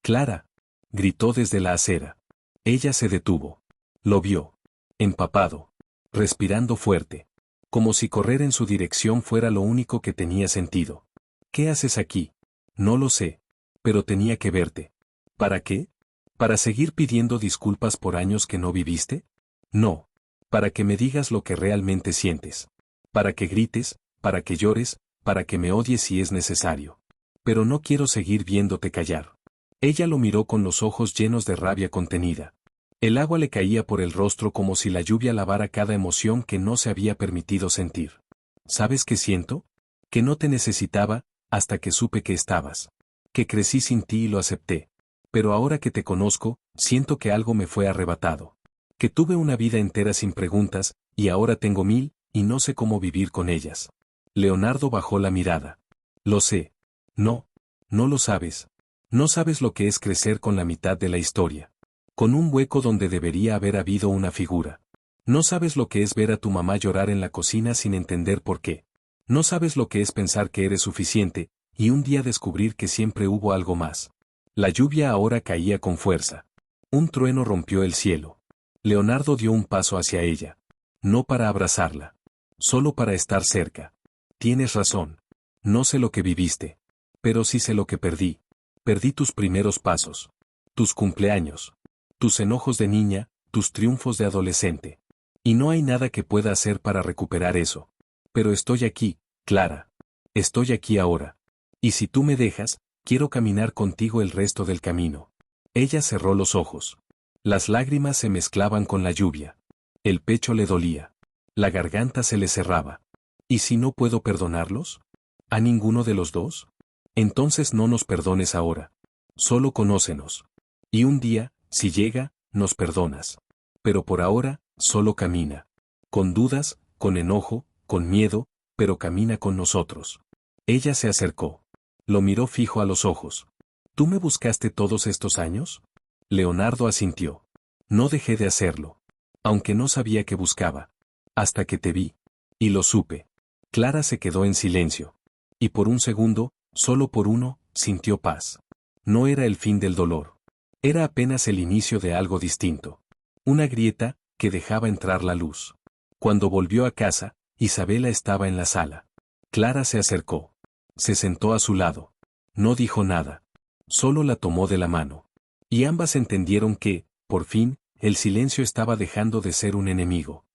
«Clara», gritó desde la acera. Ella se detuvo. Lo vio. Empapado. Respirando fuerte. Como si correr en su dirección fuera lo único que tenía sentido. «¿Qué haces aquí?» «No lo sé. Pero tenía que verte». «¿Para qué? ¿Para seguir pidiendo disculpas por años que no viviste?» «No. Para que me digas lo que realmente sientes. Para que grites, para que llores, para que me odies si es necesario. Pero no quiero seguir viéndote callar». Ella lo miró con los ojos llenos de rabia contenida. El agua le caía por el rostro como si la lluvia lavara cada emoción que no se había permitido sentir. «¿Sabes qué siento? Que no te necesitaba, hasta que supe que estabas. Que crecí sin ti y lo acepté. Pero ahora que te conozco, siento que algo me fue arrebatado. Que tuve una vida entera sin preguntas, y ahora tengo 1000, y no sé cómo vivir con ellas». Leonardo bajó la mirada. «Lo sé. No. No lo sabes. No sabes lo que es crecer con la mitad de la historia. Con un hueco donde debería haber habido una figura. No sabes lo que es ver a tu mamá llorar en la cocina sin entender por qué. No sabes lo que es pensar que eres suficiente, y un día descubrir que siempre hubo algo más». La lluvia ahora caía con fuerza. Un trueno rompió el cielo. Leonardo dio un paso hacia ella. No para abrazarla. Solo para estar cerca. «Tienes razón. No sé lo que viviste. Pero sí sé lo que perdí. Perdí tus primeros pasos. Tus cumpleaños. Tus enojos de niña, tus triunfos de adolescente. Y no hay nada que pueda hacer para recuperar eso. Pero estoy aquí, Clara. Estoy aquí ahora. Y si tú me dejas, quiero caminar contigo el resto del camino». Ella cerró los ojos. Las lágrimas se mezclaban con la lluvia. El pecho le dolía. La garganta se le cerraba. ¿Y si no puedo perdonarlos? ¿A ninguno de los dos? Entonces no nos perdones ahora. Solo conócenos. Y un día, si llega, nos perdonas. Pero por ahora, solo camina. Con dudas, con enojo, con miedo, pero camina con nosotros. Ella se acercó. Lo miró fijo a los ojos. ¿Tú me buscaste todos estos años? Leonardo asintió. No dejé de hacerlo. Aunque no sabía qué buscaba. Hasta que te vi. Y lo supe. Clara se quedó en silencio. Y por un segundo, solo por uno, sintió paz. No era el fin del dolor. Era apenas el inicio de algo distinto. Una grieta, que dejaba entrar la luz. Cuando volvió a casa, Isabela estaba en la sala. Clara se acercó. Se sentó a su lado. No dijo nada. Solo la tomó de la mano. Y ambas entendieron que, por fin, el silencio estaba dejando de ser un enemigo.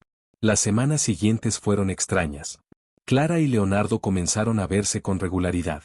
Las semanas siguientes fueron extrañas. Clara y Leonardo comenzaron a verse con regularidad.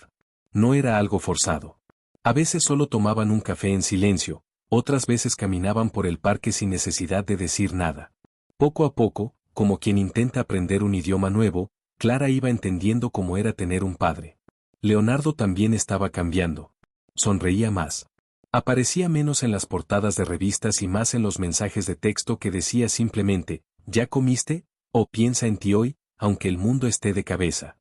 No era algo forzado. A veces solo tomaban un café en silencio, otras veces caminaban por el parque sin necesidad de decir nada. Poco a poco, como quien intenta aprender un idioma nuevo, Clara iba entendiendo cómo era tener un padre. Leonardo también estaba cambiando. Sonreía más. Aparecía menos en las portadas de revistas y más en los mensajes de texto que decía simplemente, ¿ya comiste? O piensa en ti hoy, aunque el mundo esté de cabeza.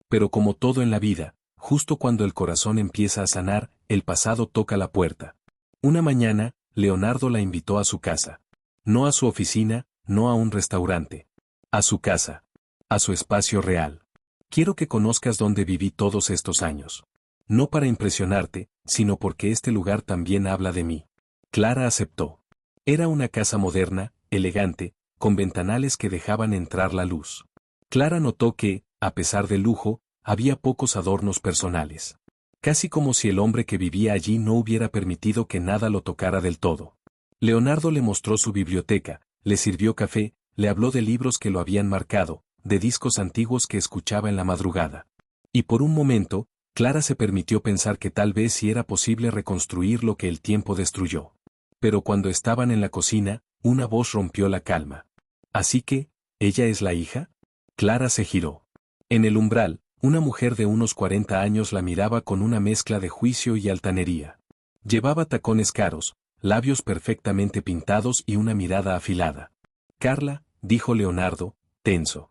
Pero como todo en la vida, justo cuando el corazón empieza a sanar, el pasado toca la puerta. Una mañana, Leonardo la invitó a su casa. No a su oficina, no a un restaurante. A su casa. A su espacio real. Quiero que conozcas dónde viví todos estos años. No para impresionarte, sino porque este lugar también habla de mí. Clara aceptó. Era una casa moderna, elegante, con ventanales que dejaban entrar la luz. Clara notó que, a pesar del lujo, había pocos adornos personales. Casi como si el hombre que vivía allí no hubiera permitido que nada lo tocara del todo. Leonardo le mostró su biblioteca, le sirvió café, le habló de libros que lo habían marcado, de discos antiguos que escuchaba en la madrugada. Y por un momento, Clara se permitió pensar que tal vez sí era posible reconstruir lo que el tiempo destruyó. Pero cuando estaban en la cocina, una voz rompió la calma. ¿Así que, ella es la hija? Clara se giró. En el umbral, una mujer de unos 40 años la miraba con una mezcla de juicio y altanería. Llevaba tacones caros, labios perfectamente pintados y una mirada afilada. Carla, dijo Leonardo, tenso.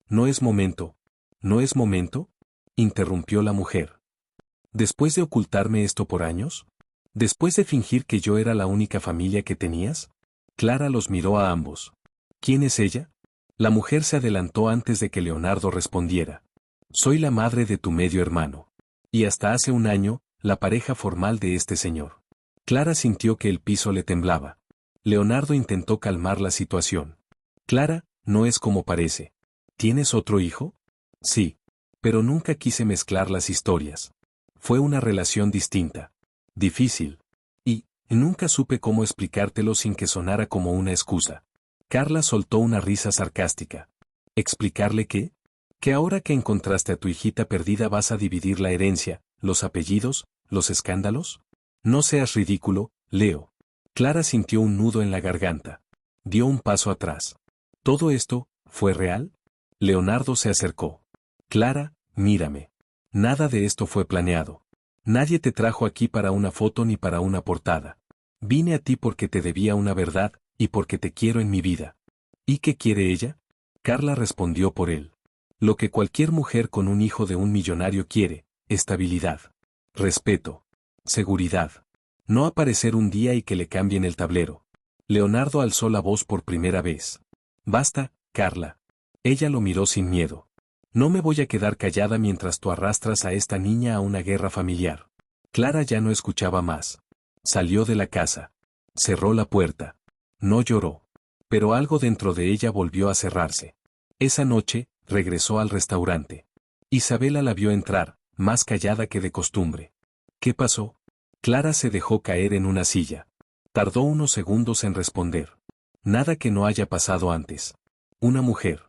No es momento. ¿No es momento? Interrumpió la mujer. ¿Después de ocultarme esto por años? ¿Después de fingir que yo era la única familia que tenías? Clara los miró a ambos. ¿Quién es ella? La mujer se adelantó antes de que Leonardo respondiera. Soy la madre de tu medio hermano. Y hasta hace un año, la pareja formal de este señor. Clara sintió que el piso le temblaba. Leonardo intentó calmar la situación. Clara, no es como parece. ¿Tienes otro hijo? Sí. Pero nunca quise mezclar las historias. Fue una relación distinta. Difícil. Y, nunca supe cómo explicártelo sin que sonara como una excusa. Carla soltó una risa sarcástica. ¿Explicarle qué? Que ahora que encontraste a tu hijita perdida vas a dividir la herencia, los apellidos, los escándalos. No seas ridículo, Leo. Clara sintió un nudo en la garganta. Dio un paso atrás. ¿Todo esto, fue real? Leonardo se acercó. Clara, mírame. Nada de esto fue planeado. Nadie te trajo aquí para una foto ni para una portada. Vine a ti porque te debía una verdad, y porque te quiero en mi vida. ¿Y qué quiere ella? Carla respondió por él. Lo que cualquier mujer con un hijo de un millonario quiere, estabilidad. Respeto. Seguridad. No aparecer un día y que le cambien el tablero. Leonardo alzó la voz por primera vez. Basta, Carla. Ella lo miró sin miedo. No me voy a quedar callada mientras tú arrastras a esta niña a una guerra familiar. Clara ya no escuchaba más. Salió de la casa. Cerró la puerta. No lloró. Pero algo dentro de ella volvió a cerrarse. Esa noche, regresó al restaurante. Isabela la vio entrar, más callada que de costumbre. ¿Qué pasó? Clara se dejó caer en una silla. Tardó unos segundos en responder. Nada que no haya pasado antes. Una mujer.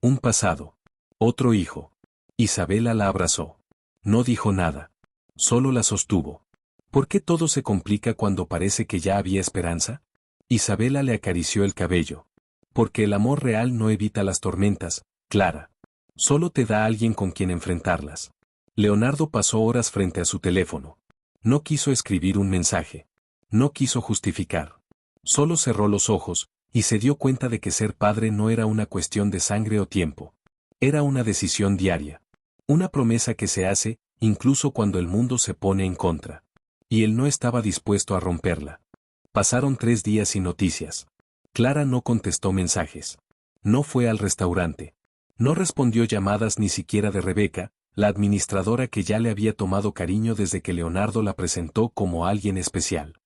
Un pasado. Otro hijo. Isabela la abrazó. No dijo nada. Solo la sostuvo. ¿Por qué todo se complica cuando parece que ya había esperanza? Isabela le acarició el cabello. Porque el amor real no evita las tormentas, Clara. Solo te da alguien con quien enfrentarlas. Leonardo pasó horas frente a su teléfono. No quiso escribir un mensaje. No quiso justificar. Solo cerró los ojos, y se dio cuenta de que ser padre no era una cuestión de sangre o tiempo. Era una decisión diaria. Una promesa que se hace, incluso cuando el mundo se pone en contra. Y él no estaba dispuesto a romperla. Pasaron 3 días sin noticias. Clara no contestó mensajes. No fue al restaurante. No respondió llamadas ni siquiera de Rebeca, la administradora que ya le había tomado cariño desde que Leonardo la presentó como alguien especial.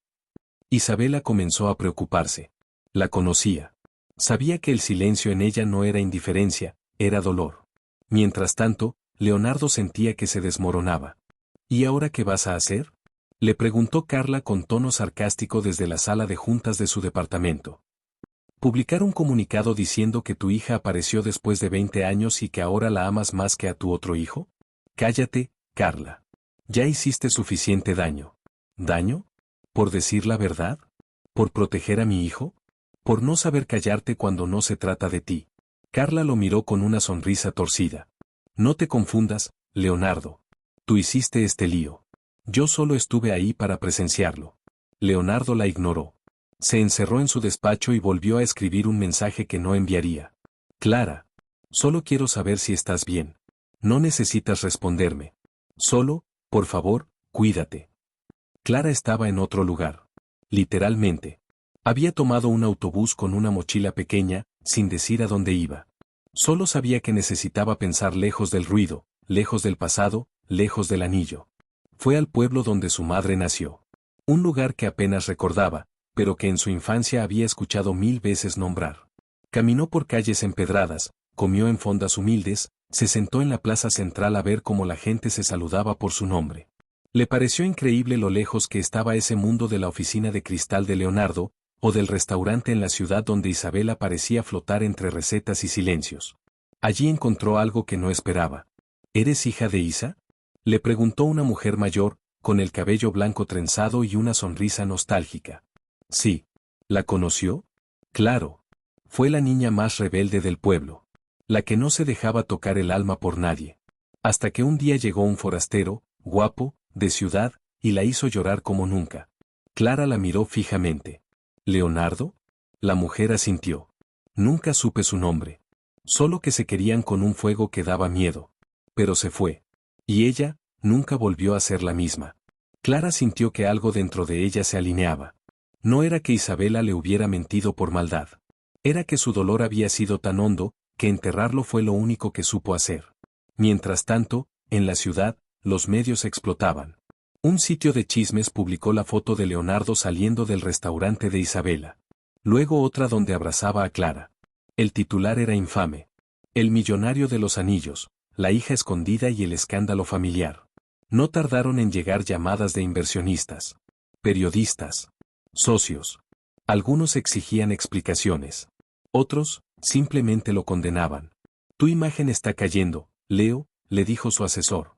Isabela comenzó a preocuparse. La conocía. Sabía que el silencio en ella no era indiferencia, era dolor. Mientras tanto, Leonardo sentía que se desmoronaba. ¿Y ahora qué vas a hacer?, le preguntó Carla con tono sarcástico desde la sala de juntas de su departamento. Publicar un comunicado diciendo que tu hija apareció después de 20 años y que ahora la amas más que a tu otro hijo. Cállate, Carla. Ya hiciste suficiente daño. ¿Daño? ¿Por decir la verdad? ¿Por proteger a mi hijo? ¿Por no saber callarte cuando no se trata de ti? Carla lo miró con una sonrisa torcida. No te confundas, Leonardo. Tú hiciste este lío. Yo solo estuve ahí para presenciarlo. Leonardo la ignoró. Se encerró en su despacho y volvió a escribir un mensaje que no enviaría. Clara. Solo quiero saber si estás bien. No necesitas responderme. Solo, por favor, cuídate. Clara estaba en otro lugar. Literalmente. Había tomado un autobús con una mochila pequeña, sin decir a dónde iba. Solo sabía que necesitaba pensar lejos del ruido, lejos del pasado, lejos del anillo. Fue al pueblo donde su madre nació. Un lugar que apenas recordaba, pero que en su infancia había escuchado 1000 veces nombrar. Caminó por calles empedradas, comió en fondas humildes, se sentó en la plaza central a ver cómo la gente se saludaba por su nombre. Le pareció increíble lo lejos que estaba ese mundo de la oficina de cristal de Leonardo, o del restaurante en la ciudad donde Isabela parecía flotar entre recetas y silencios. Allí encontró algo que no esperaba. ¿Eres hija de Isa?, le preguntó una mujer mayor, con el cabello blanco trenzado y una sonrisa nostálgica. Sí. ¿La conoció? Claro. Fue la niña más rebelde del pueblo. La que no se dejaba tocar el alma por nadie. Hasta que un día llegó un forastero, guapo, de ciudad, y la hizo llorar como nunca. Clara la miró fijamente. ¿Leonardo? La mujer asintió. Nunca supe su nombre. Solo que se querían con un fuego que daba miedo. Pero se fue. Y ella, nunca volvió a ser la misma. Clara sintió que algo dentro de ella se alineaba. No era que Isabela le hubiera mentido por maldad. Era que su dolor había sido tan hondo, que enterrarlo fue lo único que supo hacer. Mientras tanto, en la ciudad, los medios explotaban. Un sitio de chismes publicó la foto de Leonardo saliendo del restaurante de Isabela. Luego otra donde abrazaba a Clara. El titular era infame. El millonario de los anillos, la hija escondida y el escándalo familiar. No tardaron en llegar llamadas de inversionistas, periodistas, socios. Algunos exigían explicaciones. Otros, simplemente lo condenaban. Tu imagen está cayendo, Leo, le dijo su asesor.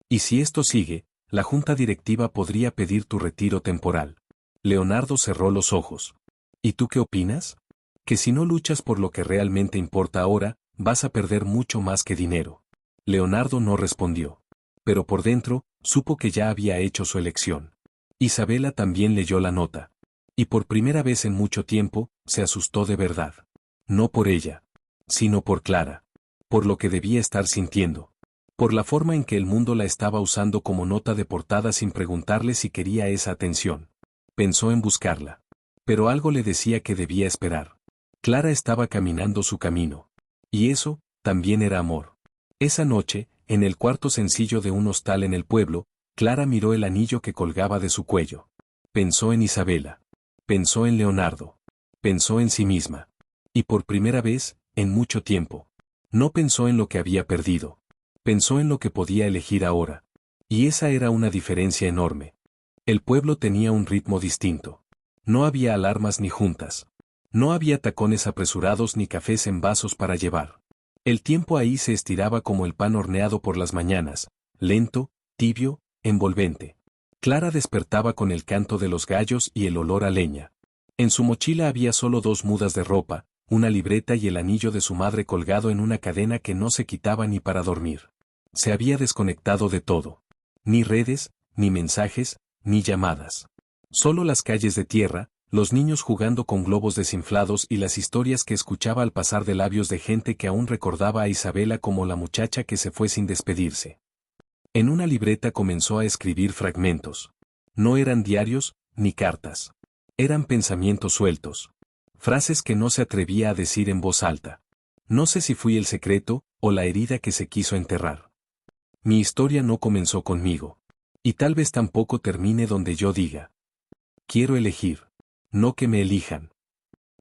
Y si esto sigue, la junta directiva podría pedir tu retiro temporal. Leonardo cerró los ojos. ¿Y tú qué opinas? Que si no luchas por lo que realmente importa ahora, vas a perder mucho más que dinero. Leonardo no respondió. Pero por dentro, supo que ya había hecho su elección. Isabela también leyó la nota. Y por primera vez en mucho tiempo, se asustó de verdad. No por ella, sino por Clara. Por lo que debía estar sintiendo. Por la forma en que el mundo la estaba usando como nota de portada sin preguntarle si quería esa atención. Pensó en buscarla. Pero algo le decía que debía esperar. Clara estaba caminando su camino. Y eso, también era amor. Esa noche, en el cuarto sencillo de un hostal en el pueblo, Clara miró el anillo que colgaba de su cuello. Pensó en Isabela. Pensó en Leonardo. Pensó en sí misma. Y por primera vez, en mucho tiempo. No pensó en lo que había perdido. Pensó en lo que podía elegir ahora. Y esa era una diferencia enorme. El pueblo tenía un ritmo distinto. No había alarmas ni juntas. No había tacones apresurados ni cafés en vasos para llevar. El tiempo ahí se estiraba como el pan horneado por las mañanas, lento, tibio, envolvente. Clara despertaba con el canto de los gallos y el olor a leña. En su mochila había solo 2 mudas de ropa, una libreta y el anillo de su madre colgado en una cadena que no se quitaba ni para dormir. Se había desconectado de todo. Ni redes, ni mensajes, ni llamadas. Solo las calles de tierra, los niños jugando con globos desinflados y las historias que escuchaba al pasar de labios de gente que aún recordaba a Isabela como la muchacha que se fue sin despedirse. En una libreta comenzó a escribir fragmentos. No eran diarios, ni cartas. Eran pensamientos sueltos. Frases que no se atrevía a decir en voz alta. No sé si fui el secreto, o la herida que se quiso enterrar. Mi historia no comenzó conmigo. Y tal vez tampoco termine donde yo diga. Quiero elegir. No que me elijan.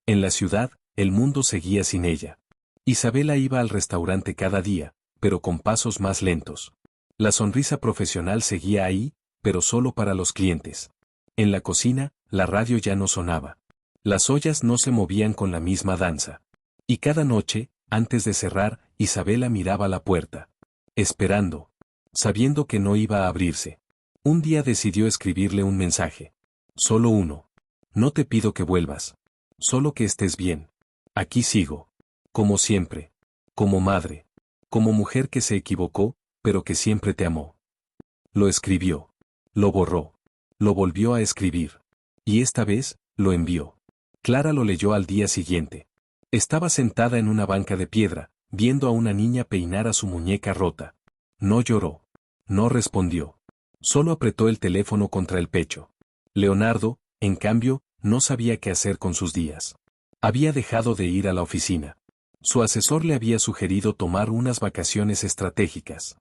En la ciudad, el mundo seguía sin ella. Isabela iba al restaurante cada día, pero con pasos más lentos. La sonrisa profesional seguía ahí, pero solo para los clientes. En la cocina, la radio ya no sonaba. Las ollas no se movían con la misma danza. Y cada noche, antes de cerrar, Isabela miraba la puerta. Esperando. Sabiendo que no iba a abrirse. Un día decidió escribirle un mensaje. Solo uno. No te pido que vuelvas. Solo que estés bien. Aquí sigo. Como siempre. Como madre. Como mujer que se equivocó, pero que siempre te amó. Lo escribió. Lo borró. Lo volvió a escribir. Y esta vez, lo envió. Clara lo leyó al día siguiente. Estaba sentada en una banca de piedra, viendo a una niña peinar a su muñeca rota. No lloró. No respondió. Solo apretó el teléfono contra el pecho. Leonardo, en cambio, no sabía qué hacer con sus días. Había dejado de ir a la oficina. Su asesor le había sugerido tomar unas vacaciones estratégicas.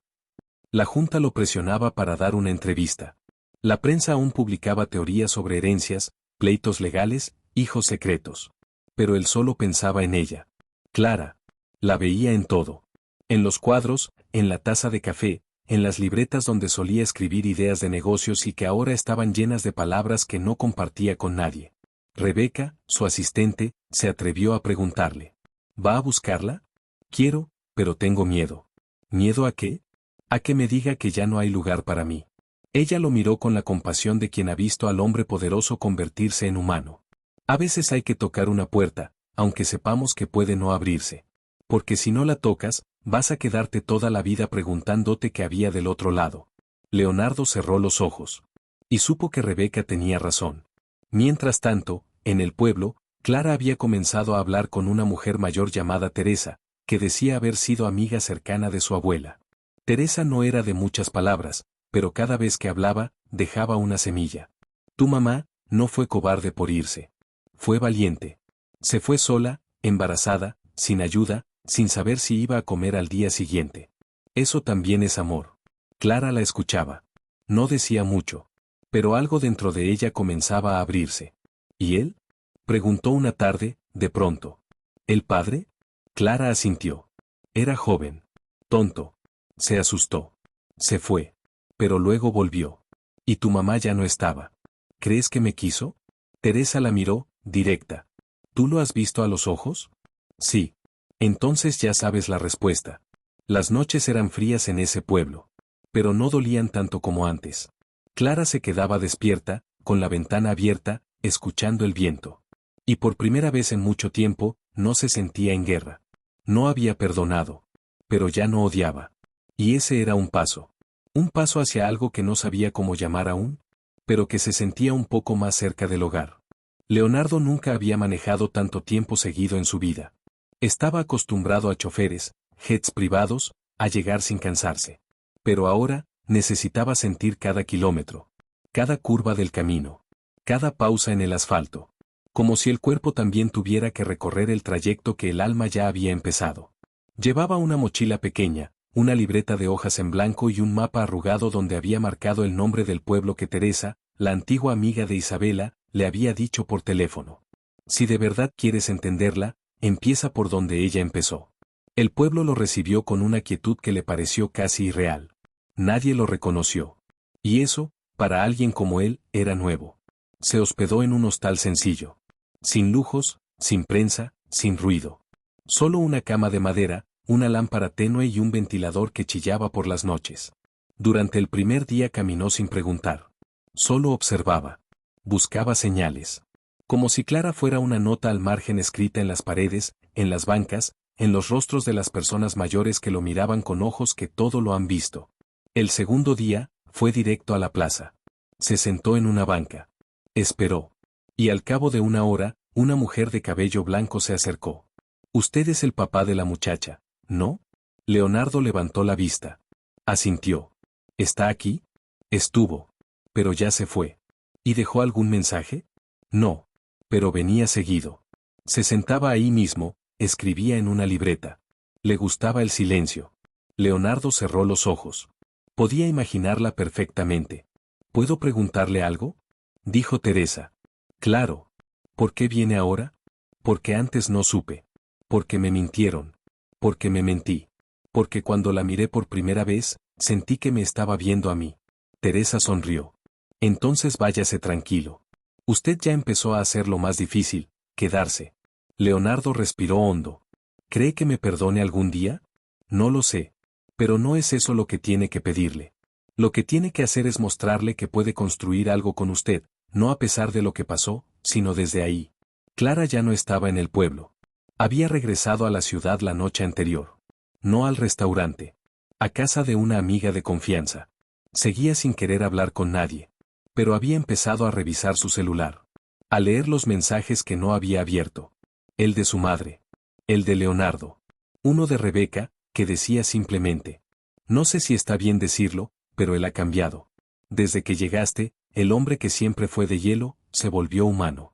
La junta lo presionaba para dar una entrevista. La prensa aún publicaba teorías sobre herencias, pleitos legales, hijos secretos. Pero él solo pensaba en ella. Clara. La veía en todo. En los cuadros, en la taza de café, en las libretas donde solía escribir ideas de negocios y que ahora estaban llenas de palabras que no compartía con nadie. Rebeca, su asistente, se atrevió a preguntarle. ¿Va a buscarla? Quiero, pero tengo miedo. ¿Miedo a qué? A que me diga que ya no hay lugar para mí. Ella lo miró con la compasión de quien ha visto al hombre poderoso convertirse en humano. A veces hay que tocar una puerta, aunque sepamos que puede no abrirse. Porque si no la tocas, vas a quedarte toda la vida preguntándote qué había del otro lado. Leonardo cerró los ojos. Y supo que Rebeca tenía razón. Mientras tanto, en el pueblo, Clara había comenzado a hablar con una mujer mayor llamada Teresa, que decía haber sido amiga cercana de su abuela. Teresa no era de muchas palabras, pero cada vez que hablaba, dejaba una semilla. Tu mamá no fue cobarde por irse. Fue valiente. Se fue sola, embarazada, sin ayuda, sin saber si iba a comer al día siguiente. Eso también es amor. Clara la escuchaba. No decía mucho. Pero algo dentro de ella comenzaba a abrirse. ¿Y él? Preguntó una tarde, de pronto. ¿El padre? Clara asintió. Era joven. Tonto. Se asustó. Se fue. Pero luego volvió. Y tu mamá ya no estaba. ¿Crees que me quiso? Teresa la miró, directa. ¿Tú lo has visto a los ojos? Sí. Entonces ya sabes la respuesta. Las noches eran frías en ese pueblo. Pero no dolían tanto como antes. Clara se quedaba despierta, con la ventana abierta, escuchando el viento. Y por primera vez en mucho tiempo, no se sentía en guerra. No había perdonado. Pero ya no odiaba. Y ese era un paso. Un paso hacia algo que no sabía cómo llamar aún, pero que se sentía un poco más cerca del hogar. Leonardo nunca había manejado tanto tiempo seguido en su vida. Estaba acostumbrado a choferes, jets privados, a llegar sin cansarse. Pero ahora, necesitaba sentir cada kilómetro, cada curva del camino, cada pausa en el asfalto. Como si el cuerpo también tuviera que recorrer el trayecto que el alma ya había empezado. Llevaba una mochila pequeña, una libreta de hojas en blanco y un mapa arrugado donde había marcado el nombre del pueblo que Teresa, la antigua amiga de Isabela, le había dicho por teléfono. Si de verdad quieres entenderla, empieza por donde ella empezó. El pueblo lo recibió con una quietud que le pareció casi irreal. Nadie lo reconoció. Y eso, para alguien como él, era nuevo. Se hospedó en un hostal sencillo. Sin lujos, sin prensa, sin ruido. Solo una cama de madera, una lámpara tenue y un ventilador que chillaba por las noches. Durante el primer día caminó sin preguntar. Solo observaba. Buscaba señales. Como si Clara fuera una nota al margen escrita en las paredes, en las bancas, en los rostros de las personas mayores que lo miraban con ojos que todo lo han visto. El segundo día, fue directo a la plaza. Se sentó en una banca. Esperó. Y al cabo de una hora, una mujer de cabello blanco se acercó. «Usted es el papá de la muchacha, ¿no?» Leonardo levantó la vista. Asintió. «¿Está aquí?» «Estuvo. Pero ya se fue». «¿Y dejó algún mensaje?» «No. Pero venía seguido. Se sentaba ahí mismo, escribía en una libreta. Le gustaba el silencio». Leonardo cerró los ojos. Podía imaginarla perfectamente. «¿Puedo preguntarle algo?», dijo Teresa. «Claro. ¿Por qué viene ahora?» «Porque antes no supe. Porque me mintieron. Porque me mentí. Porque cuando la miré por primera vez, sentí que me estaba viendo a mí». Teresa sonrió. «Entonces váyase tranquilo. Usted ya empezó a hacer lo más difícil, quedarse». Leonardo respiró hondo. «¿Cree que me perdone algún día?» «No lo sé. Pero no es eso lo que tiene que pedirle. Lo que tiene que hacer es mostrarle que puede construir algo con usted, no a pesar de lo que pasó, sino desde ahí». Clara ya no estaba en el pueblo. Había regresado a la ciudad la noche anterior. No al restaurante. A casa de una amiga de confianza. Seguía sin querer hablar con nadie. Pero había empezado a revisar su celular. A leer los mensajes que no había abierto. El de su madre. El de Leonardo. Uno de Rebeca, que decía simplemente: «No sé si está bien decirlo, pero él ha cambiado. Desde que llegaste, el hombre que siempre fue de hielo, se volvió humano».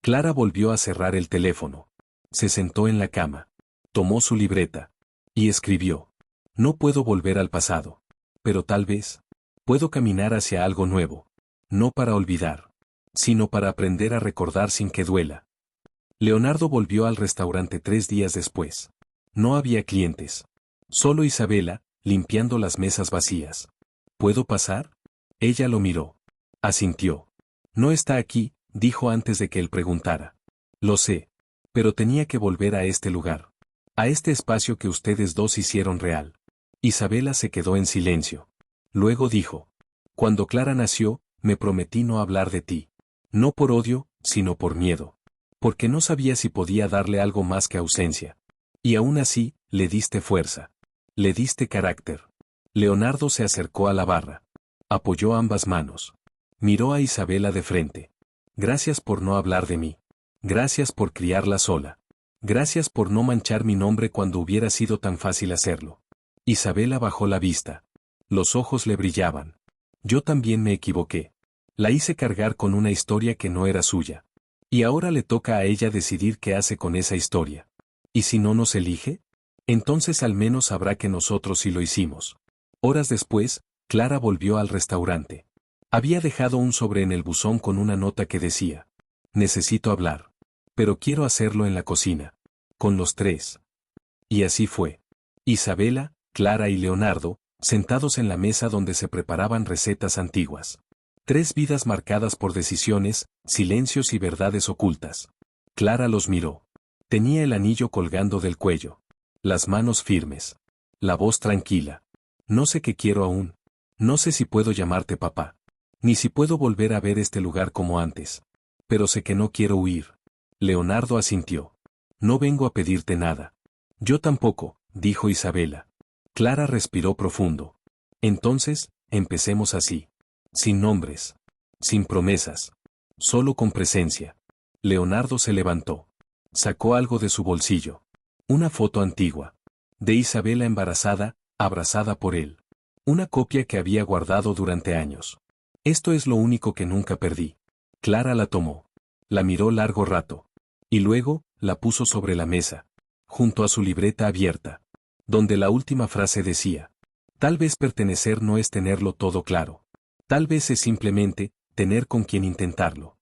Clara volvió a cerrar el teléfono. Se sentó en la cama. Tomó su libreta. Y escribió: «No puedo volver al pasado. Pero tal vez puedo caminar hacia algo nuevo. No para olvidar, sino para aprender a recordar sin que duela». Leonardo volvió al restaurante 3 días después. No había clientes. Solo Isabela, limpiando las mesas vacías. «¿Puedo pasar?» Ella lo miró. Asintió. «No está aquí», dijo antes de que él preguntara. «Lo sé. Pero tenía que volver a este lugar. A este espacio que ustedes dos hicieron real». Isabela se quedó en silencio. Luego dijo: «Cuando Clara nació, me prometí no hablar de ti. No por odio, sino por miedo. Porque no sabía si podía darle algo más que ausencia. Y aún así, le diste fuerza. Le diste carácter». Leonardo se acercó a la barra. Apoyó ambas manos. Miró a Isabela de frente. «Gracias por no hablar de mí. Gracias por criarla sola. Gracias por no manchar mi nombre cuando hubiera sido tan fácil hacerlo». Isabela bajó la vista. Los ojos le brillaban. «Yo también me equivoqué. La hice cargar con una historia que no era suya. Y ahora le toca a ella decidir qué hace con esa historia. ¿Y si no nos elige? Entonces al menos sabrá que nosotros sí lo hicimos». Horas después, Clara volvió al restaurante. Había dejado un sobre en el buzón con una nota que decía: «Necesito hablar. Pero quiero hacerlo en la cocina. Con los tres». Y así fue. Isabela, Clara y Leonardo, sentados en la mesa donde se preparaban recetas antiguas. 3 vidas marcadas por decisiones, silencios y verdades ocultas. Clara los miró. Tenía el anillo colgando del cuello. Las manos firmes. La voz tranquila. «No sé qué quiero aún. No sé si puedo llamarte papá. Ni si puedo volver a ver este lugar como antes. Pero sé que no quiero huir». Leonardo asintió. «No vengo a pedirte nada». «Yo tampoco», dijo Isabela. Clara respiró profundo. «Entonces, empecemos así. Sin nombres. Sin promesas. Solo con presencia». Leonardo se levantó. Sacó algo de su bolsillo. Una foto antigua. De Isabela embarazada, abrazada por él. Una copia que había guardado durante años. «Esto es lo único que nunca perdí». Clara la tomó. La miró largo rato. Y luego, la puso sobre la mesa. Junto a su libreta abierta. Donde la última frase decía: «Tal vez pertenecer no es tenerlo todo claro. Tal vez es simplemente, tener con quien intentarlo».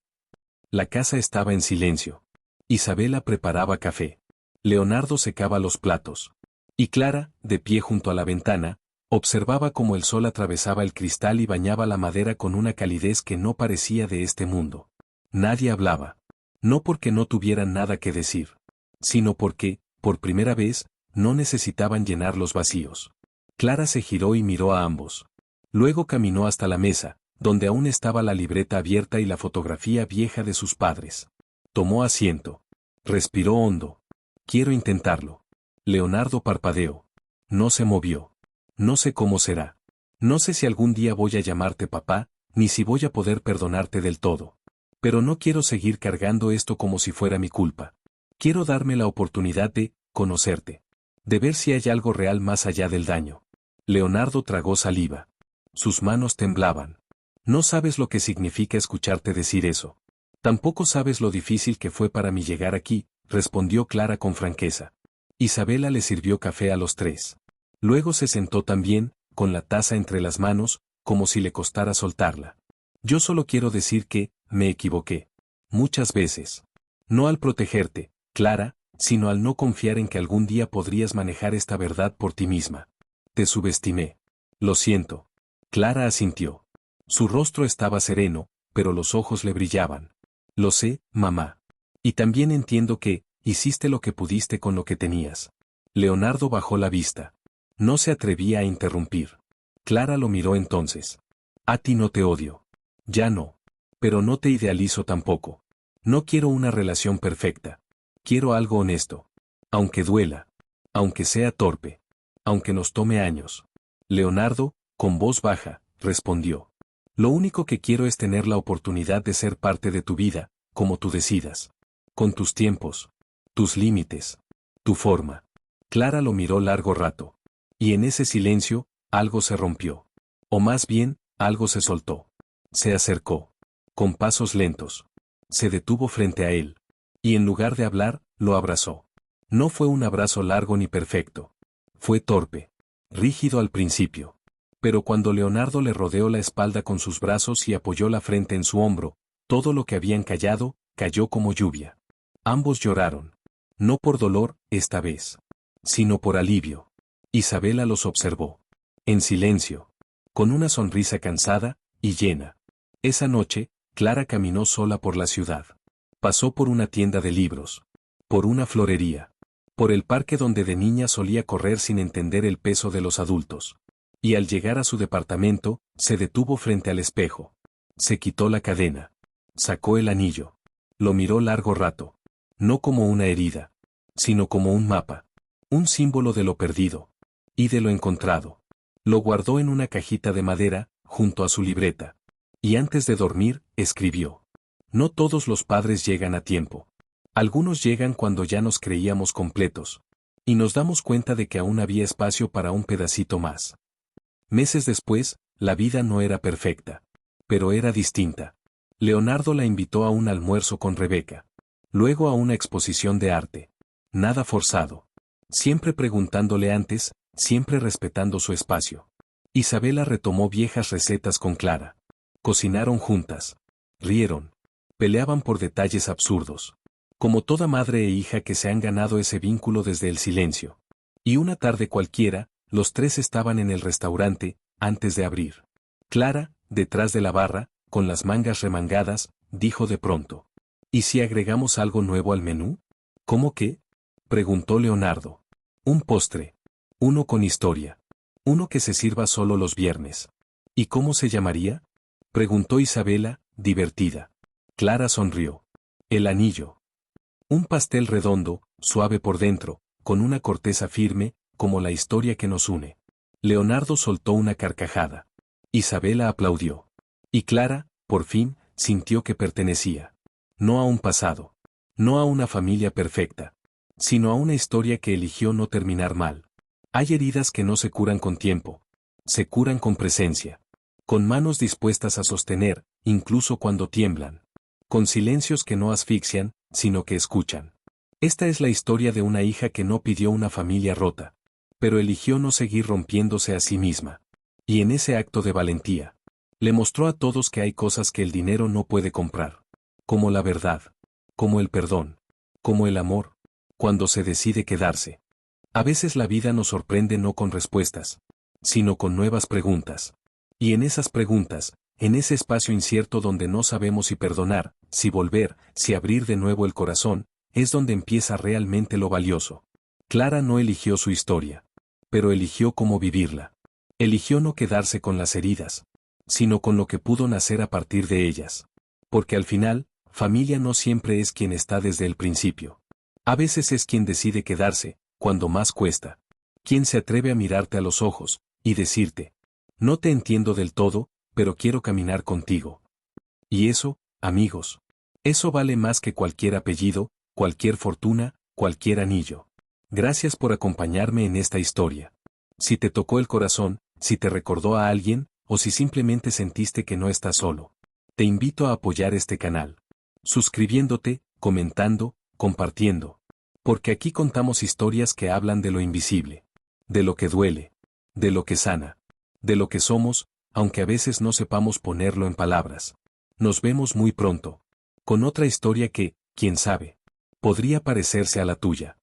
La casa estaba en silencio. Isabela preparaba café. Leonardo secaba los platos. Y Clara, de pie junto a la ventana, observaba cómo el sol atravesaba el cristal y bañaba la madera con una calidez que no parecía de este mundo. Nadie hablaba. No porque no tuvieran nada que decir, sino porque, por primera vez, no necesitaban llenar los vacíos. Clara se giró y miró a ambos. Luego caminó hasta la mesa, donde aún estaba la libreta abierta y la fotografía vieja de sus padres. Tomó asiento. Respiró hondo. «Quiero intentarlo». Leonardo parpadeó. No se movió. «No sé cómo será. No sé si algún día voy a llamarte papá, ni si voy a poder perdonarte del todo. Pero no quiero seguir cargando esto como si fuera mi culpa. Quiero darme la oportunidad de conocerte. De ver si hay algo real más allá del daño. Leonardo tragó saliva. Sus manos temblaban. No sabes lo que significa escucharte decir eso. Tampoco sabes lo difícil que fue para mí llegar aquí, respondió Clara con franqueza. Isabela le sirvió café a los tres. Luego se sentó también, con la taza entre las manos, como si le costara soltarla. Yo solo quiero decir que, me equivoqué. Muchas veces. No al protegerte, Clara, sino al no confiar en que algún día podrías manejar esta verdad por ti misma. Te subestimé. Lo siento. Clara asintió. Su rostro estaba sereno, pero los ojos le brillaban. Lo sé, mamá. Y también entiendo que, hiciste lo que pudiste con lo que tenías. Leonardo bajó la vista. No se atrevía a interrumpir. Clara lo miró entonces. A ti no te odio. Ya no. Pero no te idealizo tampoco. No quiero una relación perfecta. Quiero algo honesto. Aunque duela. Aunque sea torpe. Aunque nos tome años. Leonardo, con voz baja, respondió. Lo único que quiero es tener la oportunidad de ser parte de tu vida, como tú decidas. Con tus tiempos. Tus límites. Tu forma. Clara lo miró largo rato. Y en ese silencio, algo se rompió. O más bien, algo se soltó. Se acercó. Con pasos lentos. Se detuvo frente a él. Y en lugar de hablar, lo abrazó. No fue un abrazo largo ni perfecto. Fue torpe. Rígido al principio. Pero cuando Leonardo le rodeó la espalda con sus brazos y apoyó la frente en su hombro, todo lo que habían callado, cayó como lluvia. Ambos lloraron. No por dolor, esta vez. Sino por alivio. Isabela los observó. En silencio. Con una sonrisa cansada, y llena. Esa noche, Clara caminó sola por la ciudad. Pasó por una tienda de libros. Por una florería. Por el parque donde de niña solía correr sin entender el peso de los adultos. Y al llegar a su departamento, se detuvo frente al espejo. Se quitó la cadena. Sacó el anillo. Lo miró largo rato. No como una herida. Sino como un mapa. Un símbolo de lo perdido. Y de lo encontrado. Lo guardó en una cajita de madera, junto a su libreta. Y antes de dormir, escribió. No todos los padres llegan a tiempo. Algunos llegan cuando ya nos creíamos completos. Y nos damos cuenta de que aún había espacio para un pedacito más. Meses después, la vida no era perfecta. Pero era distinta. Leonardo la invitó a un almuerzo con Rebeca. Luego a una exposición de arte. Nada forzado. Siempre preguntándole antes, siempre respetando su espacio. Isabela retomó viejas recetas con Clara. Cocinaron juntas. Rieron. Peleaban por detalles absurdos. Como toda madre e hija que se han ganado ese vínculo desde el silencio. Y una tarde cualquiera, los tres estaban en el restaurante, antes de abrir. Clara, detrás de la barra, con las mangas remangadas, dijo de pronto. ¿Y si agregamos algo nuevo al menú? ¿Cómo qué? Preguntó Leonardo. Un postre. Uno con historia. Uno que se sirva solo los viernes. ¿Y cómo se llamaría? Preguntó Isabela, divertida. Clara sonrió. El anillo. Un pastel redondo, suave por dentro, con una corteza firme, como la historia que nos une. Leonardo soltó una carcajada. Isabela aplaudió. Y Clara, por fin, sintió que pertenecía. No a un pasado. No a una familia perfecta. Sino a una historia que eligió no terminar mal. Hay heridas que no se curan con tiempo. Se curan con presencia. Con manos dispuestas a sostener, incluso cuando tiemblan. Con silencios que no asfixian, sino que escuchan. Esta es la historia de una hija que no pidió una familia rota. Pero eligió no seguir rompiéndose a sí misma. Y en ese acto de valentía, le mostró a todos que hay cosas que el dinero no puede comprar. Como la verdad. Como el perdón. Como el amor. Cuando se decide quedarse. A veces la vida nos sorprende no con respuestas, sino con nuevas preguntas. Y en esas preguntas, en ese espacio incierto donde no sabemos si perdonar, si volver, si abrir de nuevo el corazón, es donde empieza realmente lo valioso. Clara no eligió su historia, pero eligió cómo vivirla. Eligió no quedarse con las heridas, sino con lo que pudo nacer a partir de ellas. Porque al final, familia no siempre es quien está desde el principio. A veces es quien decide quedarse, cuando más cuesta. Quien se atreve a mirarte a los ojos, y decirte, no te entiendo del todo, pero quiero caminar contigo. Y eso, amigos, Eso vale más que cualquier apellido, cualquier fortuna, cualquier anillo. Gracias por acompañarme en esta historia. Si te tocó el corazón, si te recordó a alguien, o si simplemente sentiste que no estás solo, te invito a apoyar este canal. Suscribiéndote, comentando, compartiendo. Porque aquí contamos historias que hablan de lo invisible. De lo que duele. De lo que sana. De lo que somos, aunque a veces no sepamos ponerlo en palabras. Nos vemos muy pronto. Con otra historia que, quién sabe, podría parecerse a la tuya.